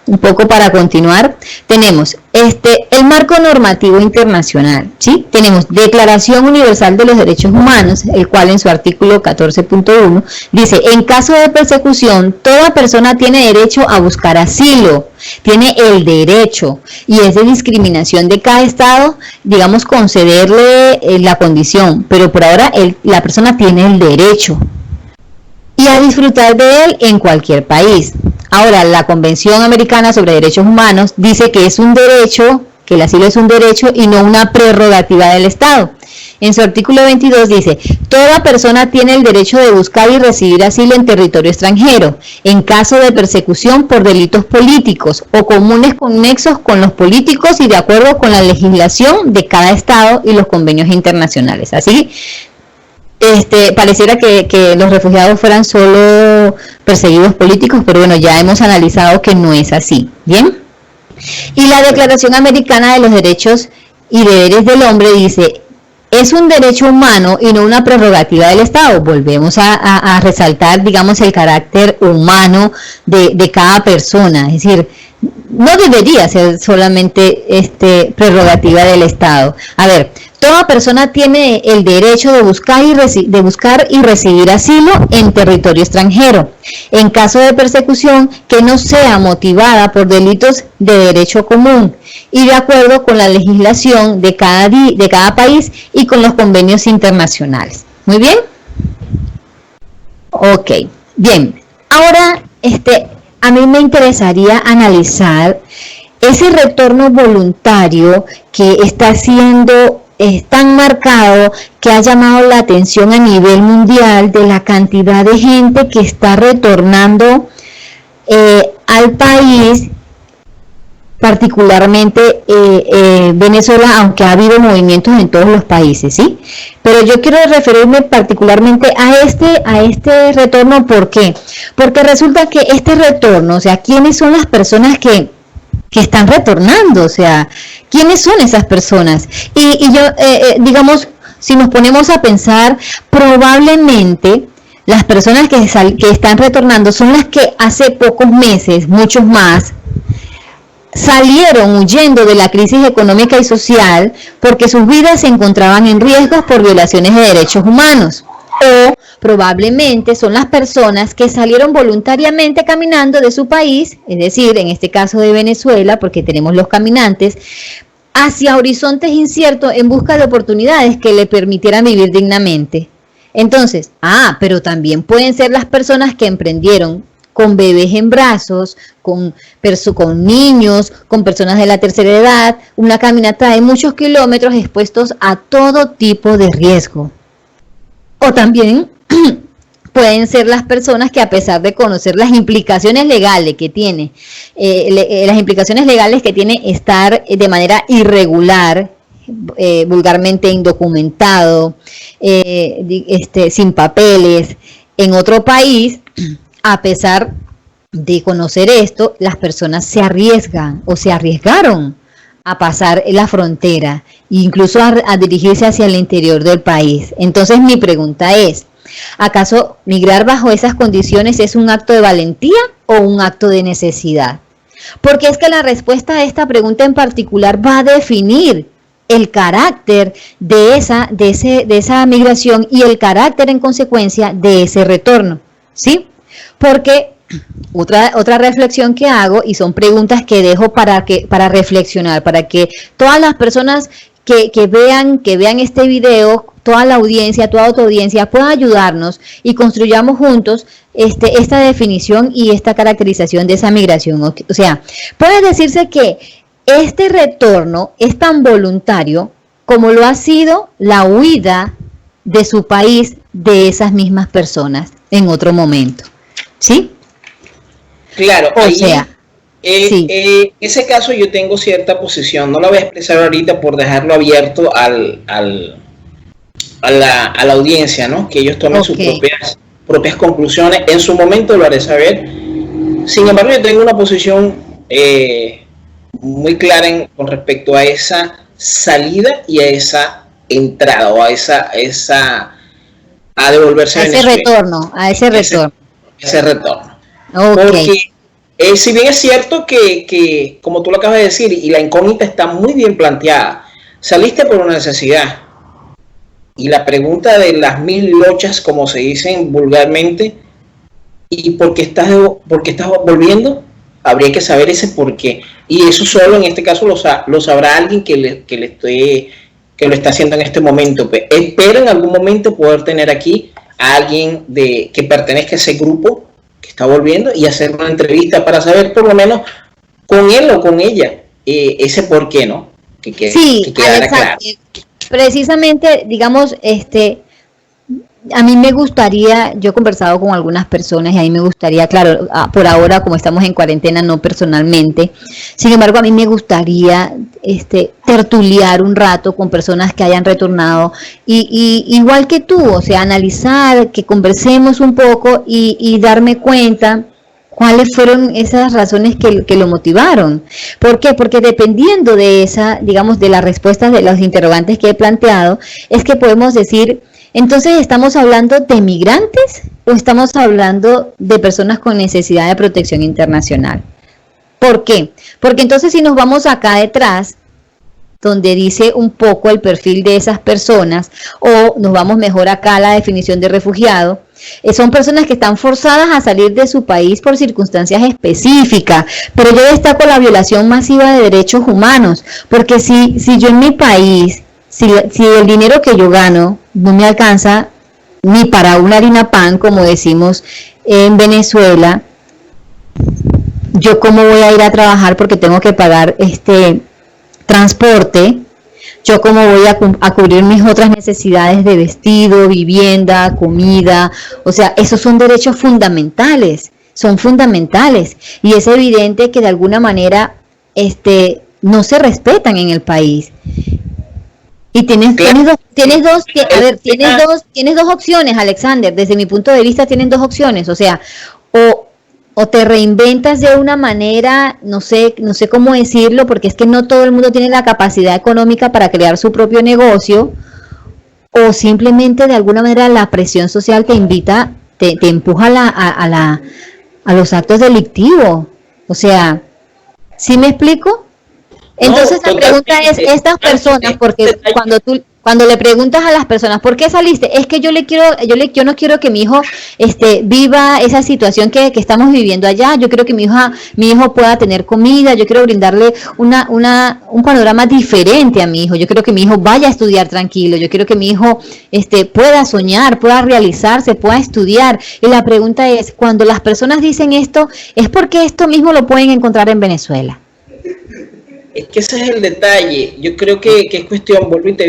un poco para continuar, tenemos el marco normativo internacional, ¿sí? Tenemos Declaración Universal de los Derechos Humanos, el cual en su artículo 14.1 dice: en caso de persecución, toda persona tiene derecho a buscar asilo, tiene el derecho, y es de discriminación de cada estado, digamos, concederle la condición, pero por ahora la persona tiene el derecho y a disfrutar de él en cualquier país. Ahora, la Convención Americana sobre Derechos Humanos dice que es un derecho, que el asilo es un derecho y no una prerrogativa del Estado. En su artículo 22 dice: toda persona tiene el derecho de buscar y recibir asilo en territorio extranjero, en caso de persecución por delitos políticos o comunes con nexos con los políticos y de acuerdo con la legislación de cada Estado y los convenios internacionales. Así, pareciera que los refugiados fueran solo perseguidos políticos, pero bueno, ya hemos analizado que no es así, ¿bien? Y la Declaración Americana de los Derechos y Deberes del Hombre dice: es un derecho humano y no una prerrogativa del Estado. Volvemos a resaltar, digamos, el carácter humano de cada persona, es decir, no debería ser solamente prerrogativa del Estado. A ver, toda persona tiene el derecho de buscar y recibir asilo en territorio extranjero, en caso de persecución que no sea motivada por delitos de derecho común y de acuerdo con la legislación de cada país y con los convenios internacionales. ¿Muy bien? Ok, bien. Ahora, a mí me interesaría analizar ese retorno voluntario que está siendo tan marcado, que ha llamado la atención a nivel mundial, de la cantidad de gente que está retornando al país, particularmente Venezuela, aunque ha habido movimientos en todos los países, ¿sí? Pero yo quiero referirme particularmente a este retorno. ¿Por qué? Porque resulta que este retorno, o sea, ¿quiénes son las personas que están retornando? O sea, ¿quiénes son esas personas? Y yo, digamos, si nos ponemos a pensar, probablemente las personas que están retornando son las que hace pocos meses, muchos más, salieron huyendo de la crisis económica y social porque sus vidas se encontraban en riesgo por violaciones de derechos humanos. O probablemente son las personas que salieron voluntariamente caminando de su país, es decir, en este caso de Venezuela, porque tenemos los caminantes, hacia horizontes inciertos en busca de oportunidades que le permitieran vivir dignamente. Entonces, pero también pueden ser las personas que emprendieron con bebés en brazos, con niños, con personas de la tercera edad, una caminata de muchos kilómetros expuestos a todo tipo de riesgo. O también pueden ser las personas que, a pesar de conocer las implicaciones legales que tiene, estar de manera irregular, vulgarmente indocumentado, sin papeles, en otro país, a pesar de conocer esto, las personas se arriesgan o se arriesgaron a pasar la frontera e incluso a dirigirse hacia el interior del país. Entonces mi pregunta es: ¿acaso migrar bajo esas condiciones es un acto de valentía o un acto de necesidad? Porque es que la respuesta a esta pregunta en particular va a definir el carácter de esa migración y el carácter en consecuencia de ese retorno, ¿sí? Porque otra reflexión que hago, y son preguntas que dejo para reflexionar, para que todas las personas que vean este video toda la audiencia, toda tu audiencia pueda ayudarnos y construyamos juntos esta definición y esta caracterización de esa migración. O sea, puede decirse que este retorno es tan voluntario como lo ha sido la huida de su país de esas mismas personas en otro momento, ¿sí? Claro, o sea, sí. En ese caso yo tengo cierta posición, no la voy a expresar ahorita por dejarlo abierto a la audiencia, ¿no? Que ellos tomen sus propias conclusiones. En su momento lo haré saber. Sin embargo, yo tengo una posición muy clara con respecto a esa salida y a esa entrada o a devolverse a Venezuela. A ese retorno. Ese retorno. Okay. Porque si bien es cierto que, como tú lo acabas de decir, y la incógnita está muy bien planteada, saliste por una necesidad. Y la pregunta de las 1000 lochas, como se dicen vulgarmente, ¿y por qué estás volviendo? Habría que saber ese por qué. Y eso solo en este caso lo sabrá alguien que lo está haciendo en este momento. Espero en algún momento poder tener aquí a alguien que pertenezca a ese grupo que está volviendo y hacer una entrevista para saber por lo menos con él o con ella ese por qué, ¿no? Que quedara claro. Precisamente, digamos, a mí me gustaría, yo he conversado con algunas personas y a mí me gustaría, claro, por ahora como estamos en cuarentena, no personalmente, sin embargo a mí me gustaría tertuliar un rato con personas que hayan retornado y igual que tú, o sea, analizar, que conversemos un poco y darme cuenta cuáles fueron esas razones que lo motivaron. ¿Por qué? Porque dependiendo de digamos, de las respuestas de los interrogantes que he planteado, es que podemos decir, entonces, ¿estamos hablando de migrantes o estamos hablando de personas con necesidad de protección internacional? ¿Por qué? Porque entonces si nos vamos acá detrás, donde dice un poco el perfil de esas personas, o nos vamos mejor acá a la definición de refugiado, son personas que están forzadas a salir de su país por circunstancias específicas, pero yo destaco la violación masiva de derechos humanos, porque si yo en mi país, si el dinero que yo gano no me alcanza ni para una harina pan, como decimos en Venezuela, yo cómo voy a ir a trabajar porque tengo que pagar transporte, yo cómo voy a cubrir mis otras necesidades de vestido, vivienda, comida, o sea, esos son derechos fundamentales, son fundamentales, y es evidente que de alguna manera no se respetan en el país. Y tienes dos opciones, Alexander, desde mi punto de vista tienen dos opciones, o sea, o te reinventas de una manera, no sé cómo decirlo, porque es que no todo el mundo tiene la capacidad económica para crear su propio negocio, o simplemente de alguna manera la presión social te invita, te empuja a los actos delictivos, o sea, ¿sí me explico? Entonces la pregunta es, estas personas, porque cuando le preguntas a las personas, ¿por qué saliste? Es que yo no quiero que mi hijo viva esa situación que estamos viviendo allá, yo quiero que mi hijo pueda tener comida, yo quiero brindarle un panorama diferente a mi hijo, yo quiero que mi hijo vaya a estudiar tranquilo, yo quiero que mi hijo pueda soñar, pueda realizarse, pueda estudiar. Y la pregunta es, cuando las personas dicen esto, ¿es porque esto mismo lo pueden encontrar en Venezuela? Es que ese es el detalle. Yo creo que es cuestión, vuelvo y te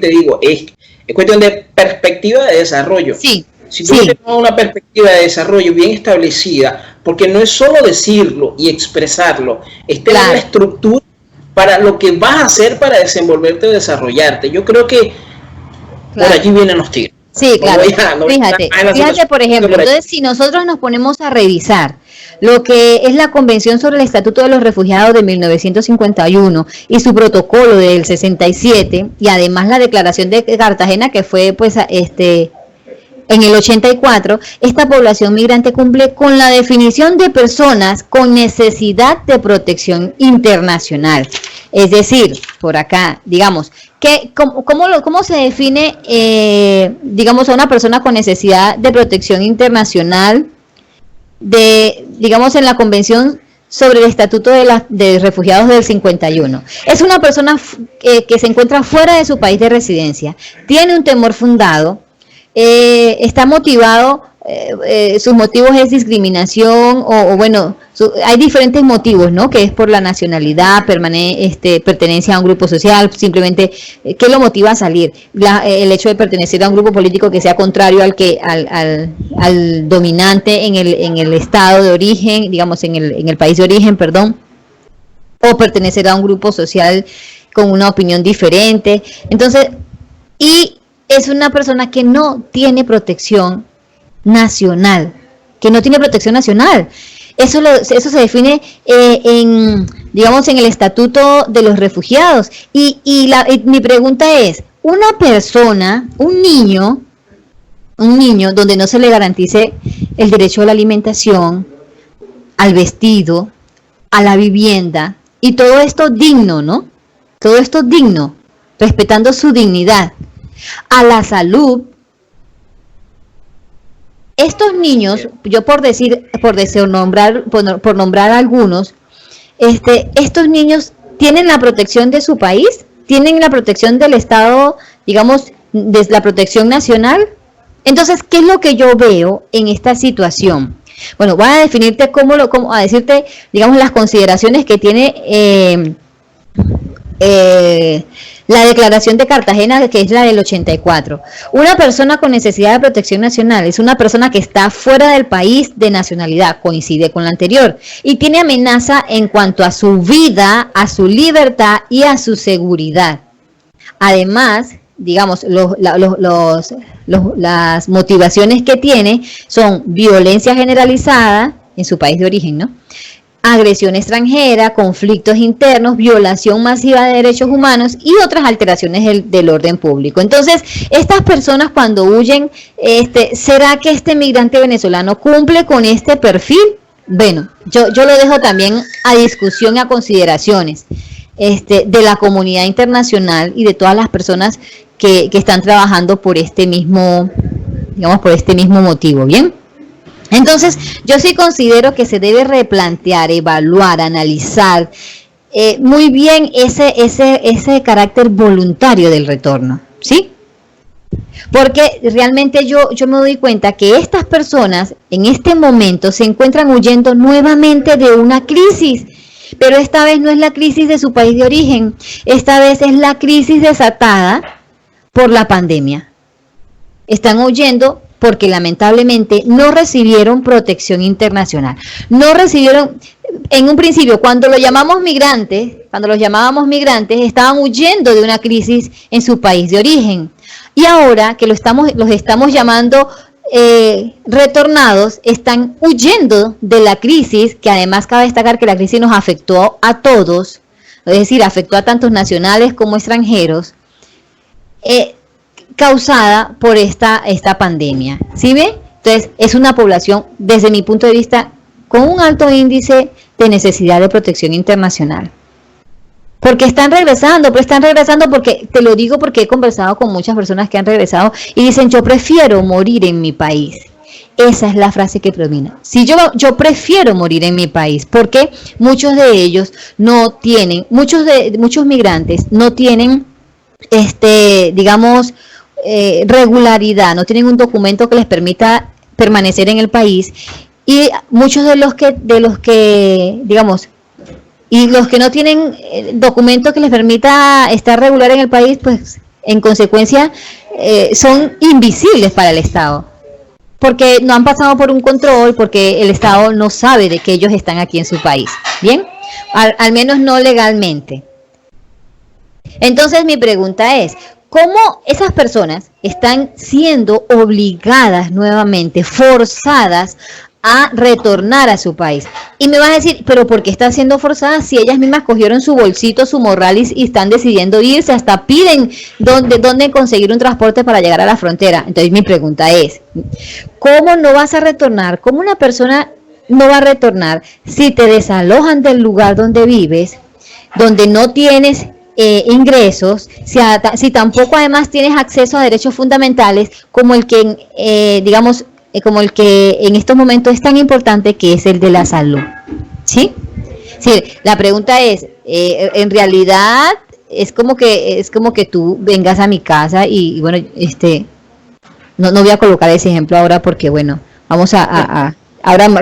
digo, es cuestión de perspectiva de desarrollo. Sí. Si tú tienes una perspectiva de desarrollo bien establecida, porque no es solo decirlo y expresarlo, es tener la estructura para lo que vas a hacer para desenvolverte o desarrollarte. Yo creo que por allí vienen los tiros. Sí, claro. Fíjate, por ejemplo, entonces si nosotros nos ponemos a revisar lo que es la Convención sobre el Estatuto de los Refugiados de 1951 y su protocolo del 67, y además la Declaración de Cartagena, que fue pues en el 84, esta población migrante cumple con la definición de personas con necesidad de protección internacional. Es decir, por acá, digamos, ¿cómo se define, digamos, a una persona con necesidad de protección internacional? Digamos, en la Convención sobre el Estatuto de Refugiados del 51. Es una persona que se encuentra fuera de su país de residencia, tiene un temor fundado, está motivado, sus motivos es discriminación hay diferentes motivos, ¿no? Que es por la nacionalidad, pertenencia a un grupo social, simplemente, ¿qué lo motiva a salir? El hecho de pertenecer a un grupo político que sea contrario al dominante en el estado de origen, digamos, en el país de origen, perdón, o pertenecer a un grupo social con una opinión diferente. Entonces, y es una persona que no tiene protección nacional, Eso se define digamos, en el Estatuto de los Refugiados. Y mi pregunta es, una persona, un niño, donde no se le garantice el derecho a la alimentación, al vestido, a la vivienda, y todo esto digno, ¿no? Todo esto digno, respetando su dignidad, a la salud. Estos niños, yo por nombrar algunos, estos niños tienen la protección de su país, tienen la protección del Estado, digamos, de la protección nacional. Entonces, ¿qué es lo que yo veo en esta situación? Bueno, voy a definirte a decirte, digamos, las consideraciones que tiene la Declaración de Cartagena, que es la del 84. Una persona con necesidad de protección nacional es una persona que está fuera del país de nacionalidad, coincide con la anterior, y tiene amenaza en cuanto a su vida, a su libertad y a su seguridad. Además, digamos, las motivaciones que tiene son violencia generalizada en su país de origen, ¿no? Agresión extranjera, conflictos internos, violación masiva de derechos humanos y otras alteraciones del orden público. Entonces, estas personas cuando huyen, ¿será que este migrante venezolano cumple con este perfil? Bueno, yo lo dejo también a discusión y a consideraciones de la comunidad internacional y de todas las personas que están trabajando por este mismo motivo, ¿bien? Entonces, yo sí considero que se debe replantear, evaluar, analizar muy bien ese carácter voluntario del retorno, ¿sí? Porque realmente yo me doy cuenta que estas personas en este momento se encuentran huyendo nuevamente de una crisis, pero esta vez no es la crisis de su país de origen, esta vez es la crisis desatada por la pandemia. Están huyendo porque lamentablemente no recibieron protección internacional. No recibieron, en un principio, cuando los llamábamos migrantes, estaban huyendo de una crisis en su país de origen. Y ahora que los estamos llamando retornados, están huyendo de la crisis, que además cabe destacar que la crisis nos afectó a todos, es decir, afectó a tantos nacionales como extranjeros, causada por esta pandemia, ¿sí ve? Entonces, es una población, desde mi punto de vista, con un alto índice de necesidad de protección internacional. Porque están regresando porque, te lo digo porque he conversado con muchas personas que han regresado y dicen, yo prefiero morir en mi país. Esa es la frase que predomina. Si yo prefiero morir en mi país, porque muchos de ellos no tienen, muchos migrantes no tienen, digamos, regularidad, no tienen un documento que les permita permanecer en el país, y muchos de los que digamos, y los que no tienen documento que les permita estar regular en el país, pues en consecuencia son invisibles para el Estado, porque no han pasado por un control, porque el Estado no sabe de que ellos están aquí en su país, ¿bien? Al menos no legalmente. Entonces mi pregunta es, ¿cómo esas personas están siendo obligadas nuevamente, forzadas a retornar a su país? Y me vas a decir, ¿pero por qué están siendo forzadas si ellas mismas cogieron su bolsito, su morral y están decidiendo irse? Hasta piden dónde conseguir un transporte para llegar a la frontera. Entonces mi pregunta es, ¿cómo no vas a retornar? ¿Cómo una persona no va a retornar si te desalojan del lugar donde vives, donde no tienes ingresos, si tampoco además tienes acceso a derechos fundamentales como el que, digamos, como el que en estos momentos es tan importante, que es el de la salud? ¿Sí? Sí, la pregunta es, en realidad es como que tú vengas a mi casa y bueno, no voy a colocar ese ejemplo ahora porque bueno, vamos ahora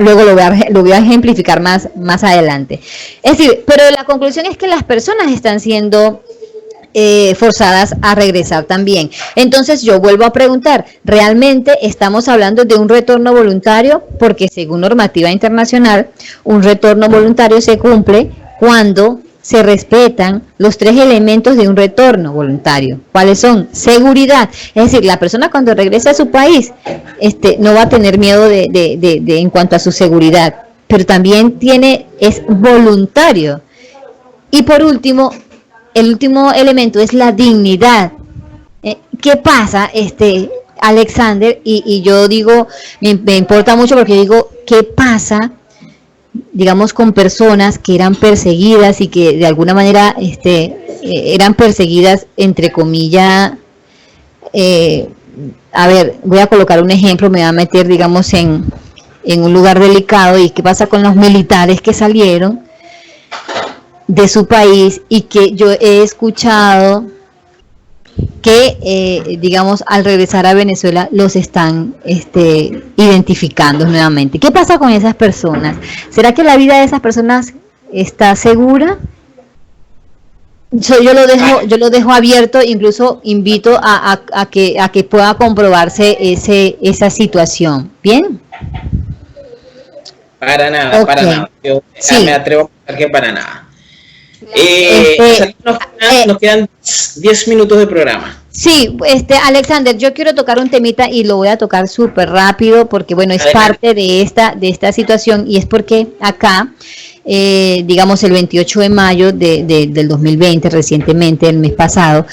luego lo voy a ejemplificar más adelante. Es decir, pero la conclusión es que las personas están siendo forzadas a regresar también. Entonces yo vuelvo a preguntar, ¿realmente estamos hablando de un retorno voluntario? Porque según normativa internacional, un retorno voluntario se cumple cuando se respetan los 3 elementos de un retorno voluntario. ¿Cuáles son? Seguridad. Es decir, la persona cuando regresa a su país no va a tener miedo de en cuanto a su seguridad, pero también es voluntario. Y por último, el último elemento es la dignidad. ¿Qué pasa, Alexander? Y yo digo, me importa mucho porque yo digo, ¿qué pasa, digamos, con personas que eran perseguidas y que de alguna manera eran perseguidas, entre comillas? A ver, voy a colocar un ejemplo, me voy a meter, digamos, en un lugar delicado. ¿Y qué pasa con los militares que salieron de su país y que yo he escuchado que, digamos, al regresar a Venezuela los están identificando nuevamente? ¿Qué pasa con esas personas? ¿Será que la vida de esas personas está segura? Yo lo dejo abierto, incluso invito a que pueda comprobarse esa situación. ¿Bien? Para nada, okay. Para nada. Yo me atrevo a pensar que para nada. Nos quedan 10 minutos de programa. Sí, Alexander, yo quiero tocar un temita y lo voy a tocar súper rápido porque, bueno, es parte de esta situación, y es porque acá, digamos, el 28 de mayo del 2020, recientemente, el mes pasado,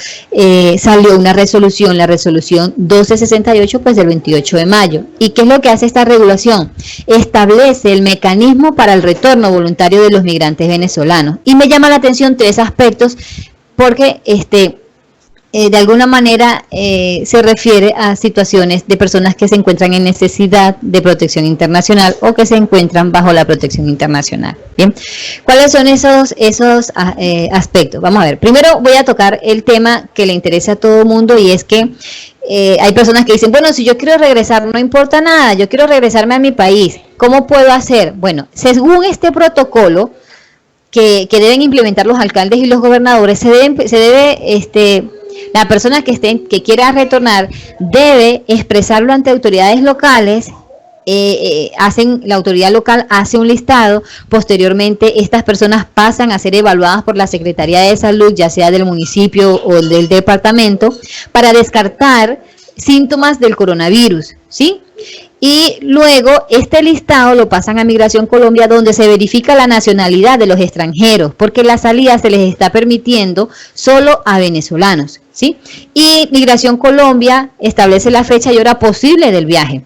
salió una resolución, la resolución 1268, pues del 28 de mayo. ¿Y qué es lo que hace esta regulación? Establece el mecanismo para el retorno voluntario de los migrantes venezolanos. Y me llama la atención 3 aspectos porque de alguna manera se refiere a situaciones de personas que se encuentran en necesidad de protección internacional o que se encuentran bajo la protección internacional. Bien, ¿cuáles son esos aspectos? Vamos a ver, primero voy a tocar el tema que le interesa a todo el mundo, y es que hay personas que dicen, bueno, si yo quiero regresar, no importa nada, yo quiero regresarme a mi país, ¿cómo puedo hacer? Bueno, según este protocolo que deben implementar los alcaldes y los gobernadores, la persona que quiera retornar debe expresarlo ante autoridades locales. La autoridad local hace un listado. Posteriormente, estas personas pasan a ser evaluadas por la Secretaría de Salud, ya sea del municipio o del departamento, para descartar síntomas del coronavirus, ¿sí? Y luego este listado lo pasan a Migración Colombia, donde se verifica la nacionalidad de los extranjeros, porque la salida se les está permitiendo solo a venezolanos, ¿sí? Y Migración Colombia establece la fecha y hora posible del viaje.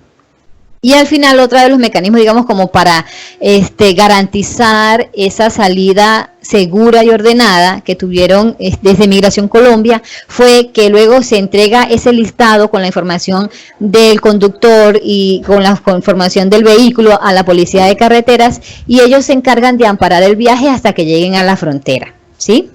Y al final, otro de los mecanismos, digamos, como para garantizar esa salida segura y ordenada que tuvieron desde Migración Colombia, fue que luego se entrega ese listado con la información del conductor y con la información del vehículo a la Policía de Carreteras, y ellos se encargan de amparar el viaje hasta que lleguen a la frontera, ¿sí?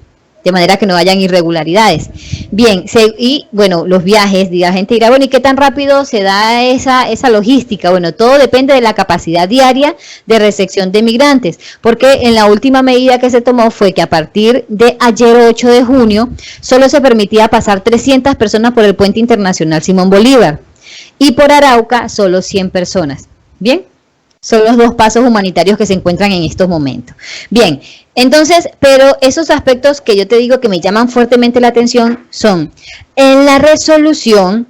De manera que no hayan irregularidades. Bien, y bueno, los viajes, la gente dirá, bueno, ¿y qué tan rápido se da esa logística? Bueno, todo depende de la capacidad diaria de recepción de migrantes, porque en la última medida que se tomó fue que a partir de ayer 8 de junio, solo se permitía pasar 300 personas por el puente internacional Simón Bolívar, y por Arauca solo 100 personas. Bien, son los 2 pasos humanitarios que se encuentran en estos momentos. Bien, entonces, pero esos aspectos que yo te digo que me llaman fuertemente la atención son, en la resolución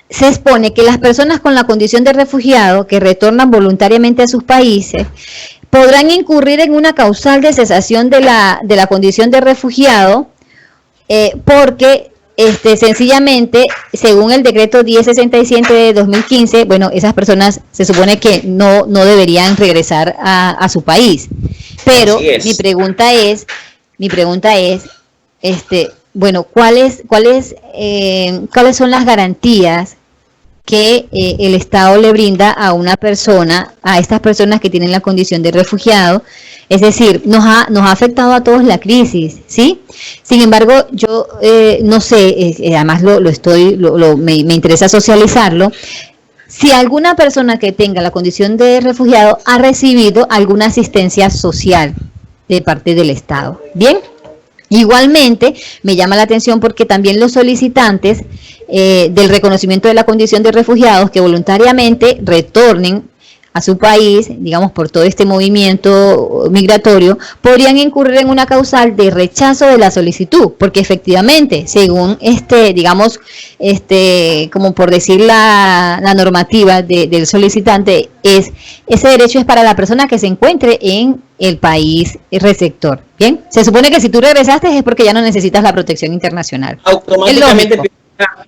se expone que las personas con la condición de refugiado que retornan voluntariamente a sus países podrán incurrir en una causal de cesación de la condición de refugiado porque sencillamente, según el decreto 1067 de 2015, bueno, esas personas se supone que no deberían regresar a su país. Pero mi pregunta es, bueno, ¿cuáles son las garantías que el Estado le brinda a una persona, a estas personas que tienen la condición de refugiado. Es decir, nos ha afectado a todos la crisis, ¿sí? Sin embargo, yo no sé, además me interesa socializarlo, si alguna persona que tenga la condición de refugiado ha recibido alguna asistencia social de parte del Estado. Bien, igualmente me llama la atención porque también los solicitantes del reconocimiento de la condición de refugiados que voluntariamente retornen a su país, digamos, por todo este movimiento migratorio, podrían incurrir en una causal de rechazo de la solicitud, porque efectivamente, según digamos, como por decir la normativa del solicitante, ese derecho es para la persona que se encuentre en el país receptor. Bien, se supone que si tú regresaste es porque ya no necesitas la protección internacional. Automáticamente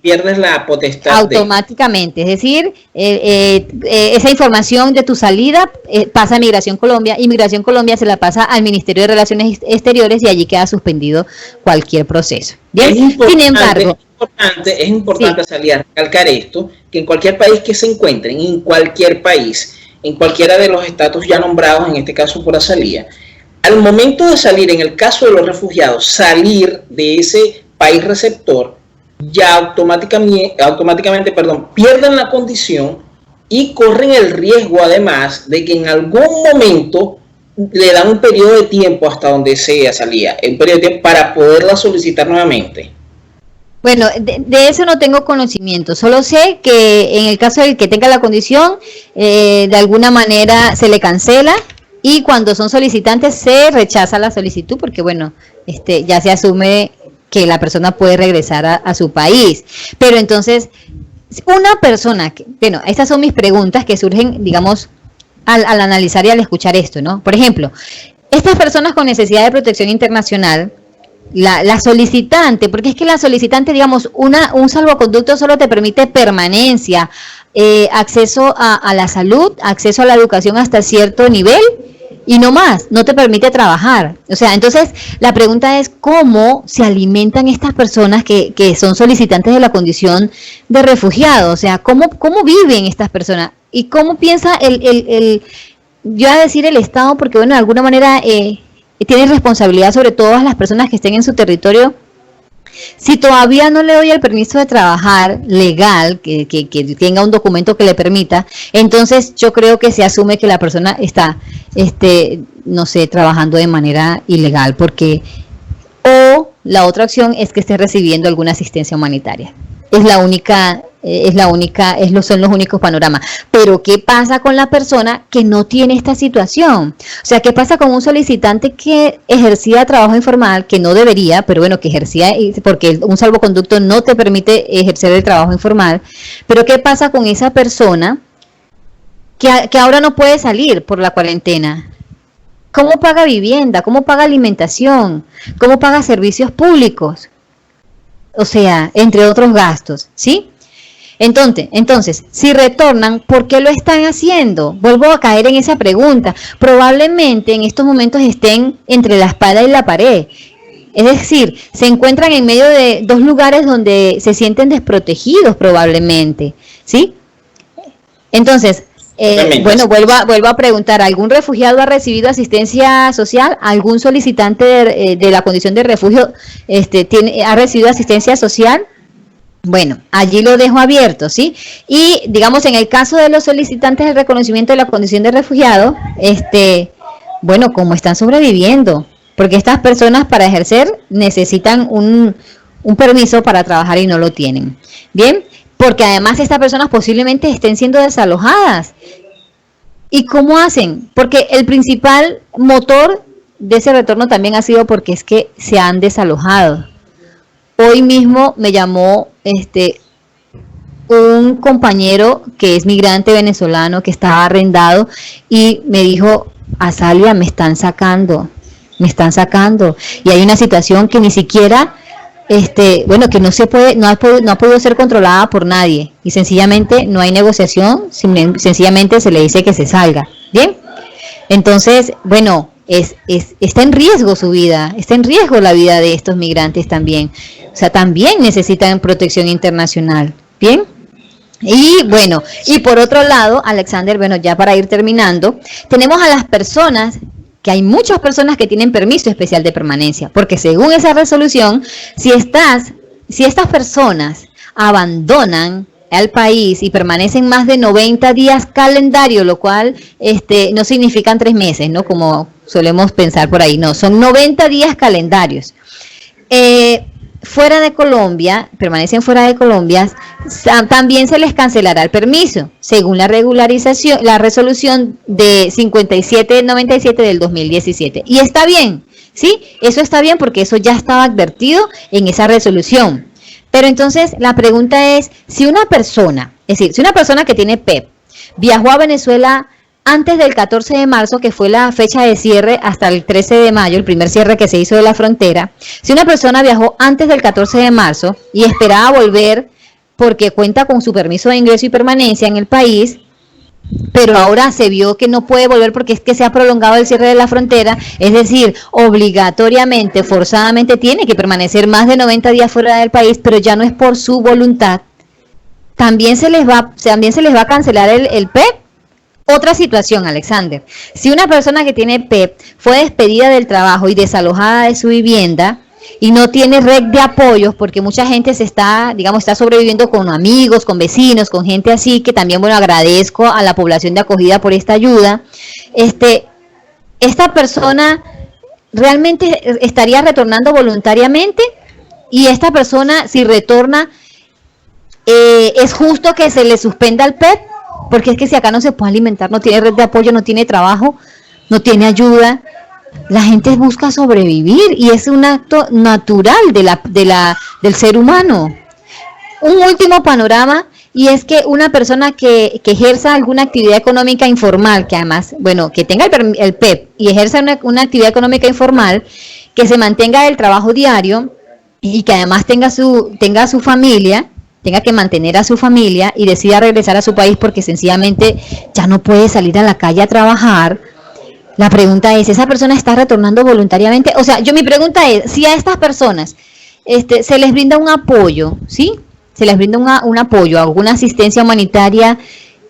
pierdes la potestad. Automáticamente, es decir, esa información de tu salida pasa a Migración Colombia y Migración Colombia se la pasa al Ministerio de Relaciones Exteriores y allí queda suspendido cualquier proceso. Bien, sin embargo, es importante salir a recalcar esto, que en cualquier país que se encuentren, en cualquier país, en cualquiera de los estatus ya nombrados, en este caso por Azalía, al momento de salir, en el caso de los refugiados, salir de ese país receptor, ya automáticamente pierden la condición y corren el riesgo además de que en algún momento le dan un periodo de tiempo hasta donde sea salía, un periodo de tiempo para poderla solicitar nuevamente. Bueno, de eso no tengo conocimiento, solo sé que en el caso del que tenga la condición, de alguna manera se le cancela y cuando son solicitantes se rechaza la solicitud porque bueno, ya se asume que la persona puede regresar a su país. Pero entonces, una persona estas son mis preguntas que surgen, digamos, al analizar y al escuchar esto, ¿no? Por ejemplo, estas personas con necesidad de protección internacional, la solicitante, porque es que la solicitante, digamos, un salvoconducto solo te permite permanencia, acceso a la salud, acceso a la educación hasta cierto nivel, y no más, no te permite trabajar. O sea, entonces la pregunta es cómo se alimentan estas personas que son solicitantes de la condición de refugiado. O sea, cómo viven estas personas y cómo piensa yo voy a decir el Estado, porque bueno, de alguna manera tiene responsabilidad sobre todas las personas que estén en su territorio. Si todavía no le doy el permiso de trabajar legal, que tenga un documento que le permita, entonces yo creo que se asume que la persona está, no sé, trabajando de manera ilegal, o la otra opción es que esté recibiendo alguna asistencia humanitaria. Son los únicos panoramas. Pero ¿qué pasa con la persona que no tiene esta situación? O sea, ¿qué pasa con un solicitante que ejercía trabajo informal, que no debería, pero bueno, que ejercía, porque un salvoconducto no te permite ejercer el trabajo informal? Pero ¿qué pasa con esa persona que ahora no puede salir por la cuarentena? ¿Cómo paga vivienda? ¿Cómo paga alimentación? ¿Cómo paga servicios públicos? O sea, entre otros gastos, ¿sí? Entonces, si retornan, ¿por qué lo están haciendo? Vuelvo a caer en esa pregunta. Probablemente en estos momentos estén entre la espada y la pared. Es decir, se encuentran en medio de dos lugares donde se sienten desprotegidos probablemente, ¿sí? Entonces, bueno, vuelvo a preguntar, ¿algún refugiado ha recibido asistencia social? ¿Algún solicitante de la condición de refugio ha recibido asistencia social? Bueno, allí lo dejo abierto, ¿sí? Y digamos, en el caso de los solicitantes del reconocimiento de la condición de refugiado, bueno, ¿cómo están sobreviviendo? Porque estas personas para ejercer necesitan un permiso para trabajar y no lo tienen. Bien, porque además estas personas posiblemente estén siendo desalojadas. ¿Y cómo hacen? Porque el principal motor de ese retorno también ha sido porque es que se han desalojado. Hoy mismo me llamó un compañero que es migrante venezolano que estaba arrendado y me dijo, Azalía, me están sacando. Y hay una situación que ni siquiera, bueno, que no ha podido ser controlada por nadie y sencillamente no hay negociación, sencillamente se le dice que se salga. Bien, entonces, bueno, está en riesgo su vida, está en riesgo la vida de estos migrantes también. O sea, también necesitan protección internacional. Bien, Y bueno, y por otro lado, Alexander, bueno, ya para ir terminando, tenemos a las personas, que hay muchas personas que tienen permiso especial de permanencia, porque según esa resolución, si estas personas abandonan al país y permanecen más de 90 días calendario, lo cual no significan 3 meses, ¿no? Como solemos pensar por ahí, no, son 90 días calendarios. Fuera de Colombia, permanecen fuera de Colombia, también se les cancelará el permiso, según la resolución de 5797 del 2017. Y está bien, ¿sí? Eso está bien porque eso ya estaba advertido en esa resolución. Pero entonces la pregunta es, si una persona que tiene PEP viajó a Venezuela antes del 14 de marzo, que fue la fecha de cierre, hasta el 13 de mayo, el primer cierre que se hizo de la frontera, si una persona viajó antes del 14 de marzo y esperaba volver porque cuenta con su permiso de ingreso y permanencia en el país, pero ahora se vio que no puede volver porque es que se ha prolongado el cierre de la frontera, es decir, obligatoriamente, forzadamente tiene que permanecer más de 90 días fuera del país, pero ya no es por su voluntad, también se les va a cancelar el PEP. Otra situación, Alexander, si una persona que tiene PEP fue despedida del trabajo y desalojada de su vivienda y no tiene red de apoyos, porque mucha gente está sobreviviendo con amigos, con vecinos, con gente así, que también, bueno, agradezco a la población de acogida por esta ayuda, esta persona realmente estaría retornando voluntariamente, y esta persona, si retorna, ¿es justo que se le suspenda el PEP? Porque es que si acá no se puede alimentar, no tiene red de apoyo, no tiene trabajo, no tiene ayuda, la gente busca sobrevivir y es un acto natural del ser humano. Un último panorama, y es que una persona que ejerza alguna actividad económica informal, que además, bueno, que tenga el PEP y ejerza una actividad económica informal, que se mantenga del trabajo diario y que además tenga su familia, tenga que mantener a su familia y decida regresar a su país porque sencillamente ya no puede salir a la calle a trabajar. La pregunta es, ¿esa persona está retornando voluntariamente? O sea, mi pregunta es, si a estas personas se les brinda un apoyo, ¿sí? Se les brinda un apoyo, alguna asistencia humanitaria,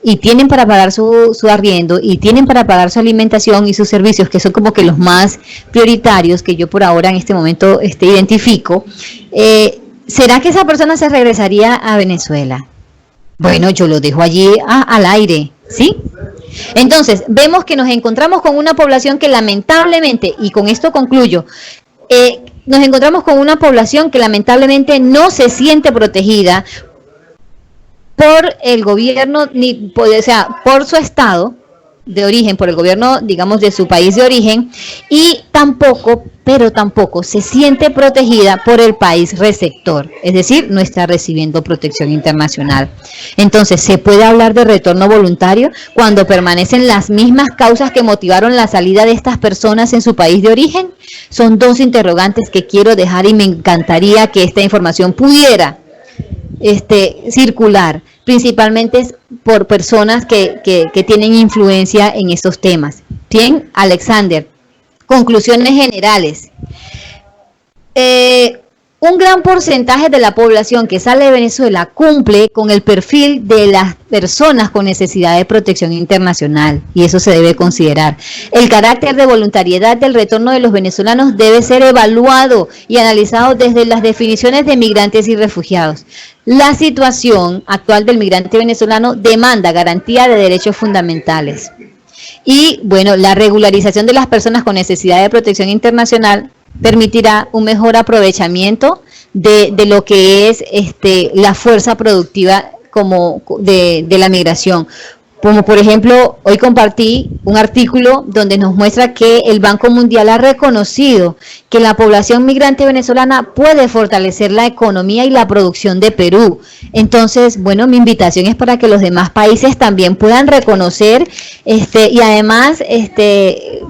y tienen para pagar su arriendo, y tienen para pagar su alimentación y sus servicios, que son como que los más prioritarios que yo por ahora en este momento identifico, ¿será que esa persona se regresaría a Venezuela? Bueno, yo lo dejo allí al aire, ¿sí? Entonces, vemos que nos encontramos con una población que lamentablemente, y con esto concluyo, nos encontramos con una población que lamentablemente no se siente protegida por el gobierno, por su estado de origen, por el gobierno, digamos, de su país de origen, y tampoco se siente protegida por el país receptor, es decir, no está recibiendo protección internacional. Entonces, ¿se puede hablar de retorno voluntario cuando permanecen las mismas causas que motivaron la salida de estas personas en su país de origen? Son dos interrogantes que quiero dejar y me encantaría que esta información pudiera circular, principalmente por personas que tienen influencia en estos temas. Bien, Alexander, conclusiones generales. Un gran porcentaje de la población que sale de Venezuela cumple con el perfil de las personas con necesidad de protección internacional, y eso se debe considerar. El carácter de voluntariedad del retorno de los venezolanos debe ser evaluado y analizado desde las definiciones de migrantes y refugiados. La situación actual del migrante venezolano demanda garantía de derechos fundamentales. Y bueno, la regularización de las personas con necesidad de protección internacional permitirá un mejor aprovechamiento de lo que es la fuerza productiva de la migración. Como por ejemplo, hoy compartí un artículo donde nos muestra que el Banco Mundial ha reconocido que la población migrante venezolana puede fortalecer la economía y la producción de Perú. Entonces, bueno, mi invitación es para que los demás países también puedan reconocer y además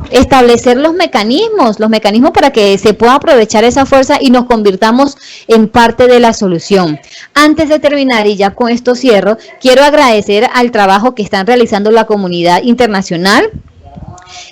establecer los mecanismos para que se pueda aprovechar esa fuerza y nos convirtamos en parte de la solución. Antes de terminar, y ya con esto cierro, quiero agradecer al trabajo que están realizando la comunidad internacional,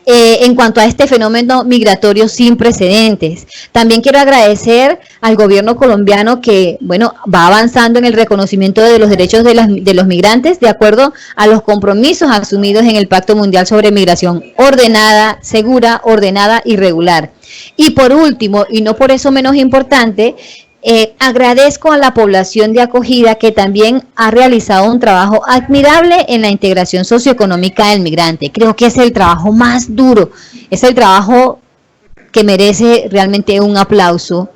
en cuanto a este fenómeno migratorio sin precedentes. También quiero agradecer al gobierno colombiano que, bueno, va avanzando en el reconocimiento de los derechos de los migrantes de acuerdo a los compromisos asumidos en el Pacto Mundial sobre Migración ordenada, segura, ordenada y regular. Y por último, y no por eso menos importante, agradezco a la población de acogida que también ha realizado un trabajo admirable en la integración socioeconómica del migrante. Creo que es el trabajo más duro, es el trabajo que merece realmente un aplauso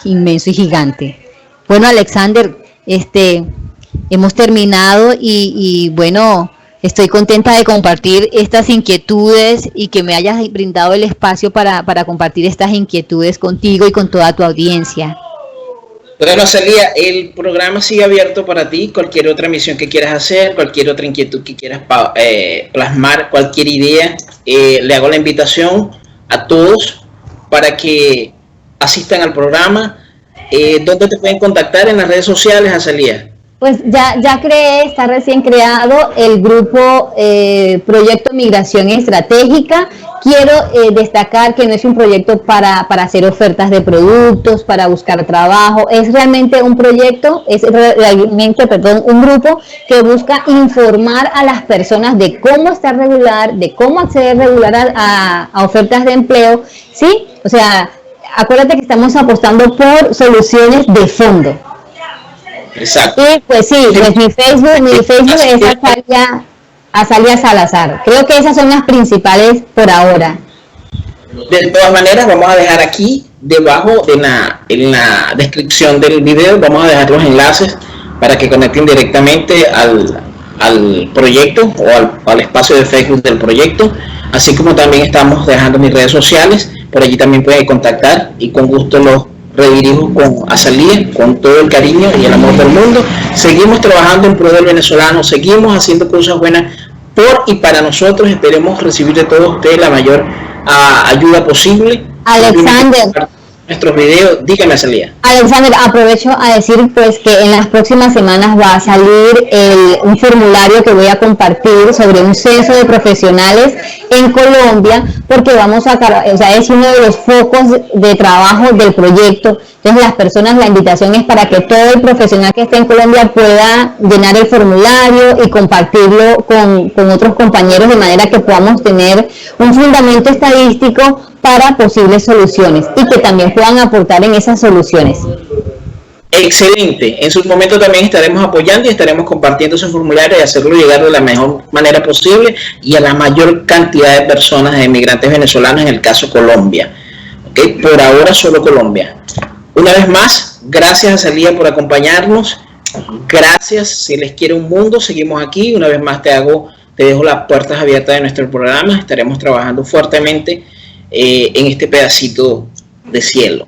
inmenso y gigante. Bueno, Alexander, hemos terminado y bueno, estoy contenta de compartir estas inquietudes y que me hayas brindado el espacio para compartir estas inquietudes contigo y con toda tu audiencia. Bueno, Azalía, el programa sigue abierto para ti. Cualquier otra misión que quieras hacer, cualquier otra inquietud que quieras plasmar, cualquier idea, le hago la invitación a todos para que asistan al programa. ¿Dónde te pueden contactar? En las redes sociales, Azalía. Pues ya creé, está recién creado el grupo Proyecto Migración Estratégica. Quiero destacar que no es un proyecto para hacer ofertas de productos, para buscar trabajo. Es realmente un proyecto, un grupo que busca informar a las personas de cómo estar regular, de cómo acceder regular a ofertas de empleo. ¿Sí? O sea, acuérdate que estamos apostando por soluciones de fondo. Exacto. Y pues sí, pues mi Facebook es Azalía Salazar. Creo que esas son las principales por ahora. De todas maneras, vamos a dejar aquí debajo en la descripción del video, vamos a dejar los enlaces para que conecten directamente al proyecto o al espacio de Facebook del proyecto, así como también estamos dejando mis redes sociales, por allí también pueden contactar y con gusto los redirijo con Azalía, con todo el cariño y el amor del mundo. Seguimos trabajando en pro del venezolano, seguimos haciendo cosas buenas por y para nosotros. Esperemos recibir de todos ustedes la mayor ayuda posible. Alexander, nuestros videos, dígame, Azalía. Alexander, aprovecho a decir pues que en las próximas semanas va a salir un formulario que voy a compartir sobre un censo de profesionales en Colombia, porque es uno de los focos de trabajo del proyecto. Entonces las personas, la invitación es para que todo el profesional que esté en Colombia pueda llenar el formulario y compartirlo con otros compañeros, de manera que podamos tener un fundamento estadístico para posibles soluciones y que también puedan aportar en esas soluciones. Excelente. En su momento también estaremos apoyando y estaremos compartiendo ese formulario y hacerlo llegar de la mejor manera posible y a la mayor cantidad de personas, de inmigrantes venezolanos, en el caso Colombia. ¿Okay? Por ahora solo Colombia. Una vez más, gracias, Azalía, por acompañarnos. Gracias. Si les quiere un mundo, seguimos aquí. Una vez más te dejo las puertas abiertas de nuestro programa. Estaremos trabajando fuertemente en este pedacito de cielo.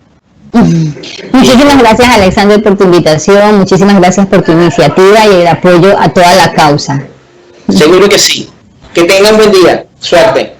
Muchísimas gracias, Alexander, por tu invitación, muchísimas gracias por tu iniciativa y el apoyo a toda la causa. Seguro que sí. Que tengan buen día. Suerte.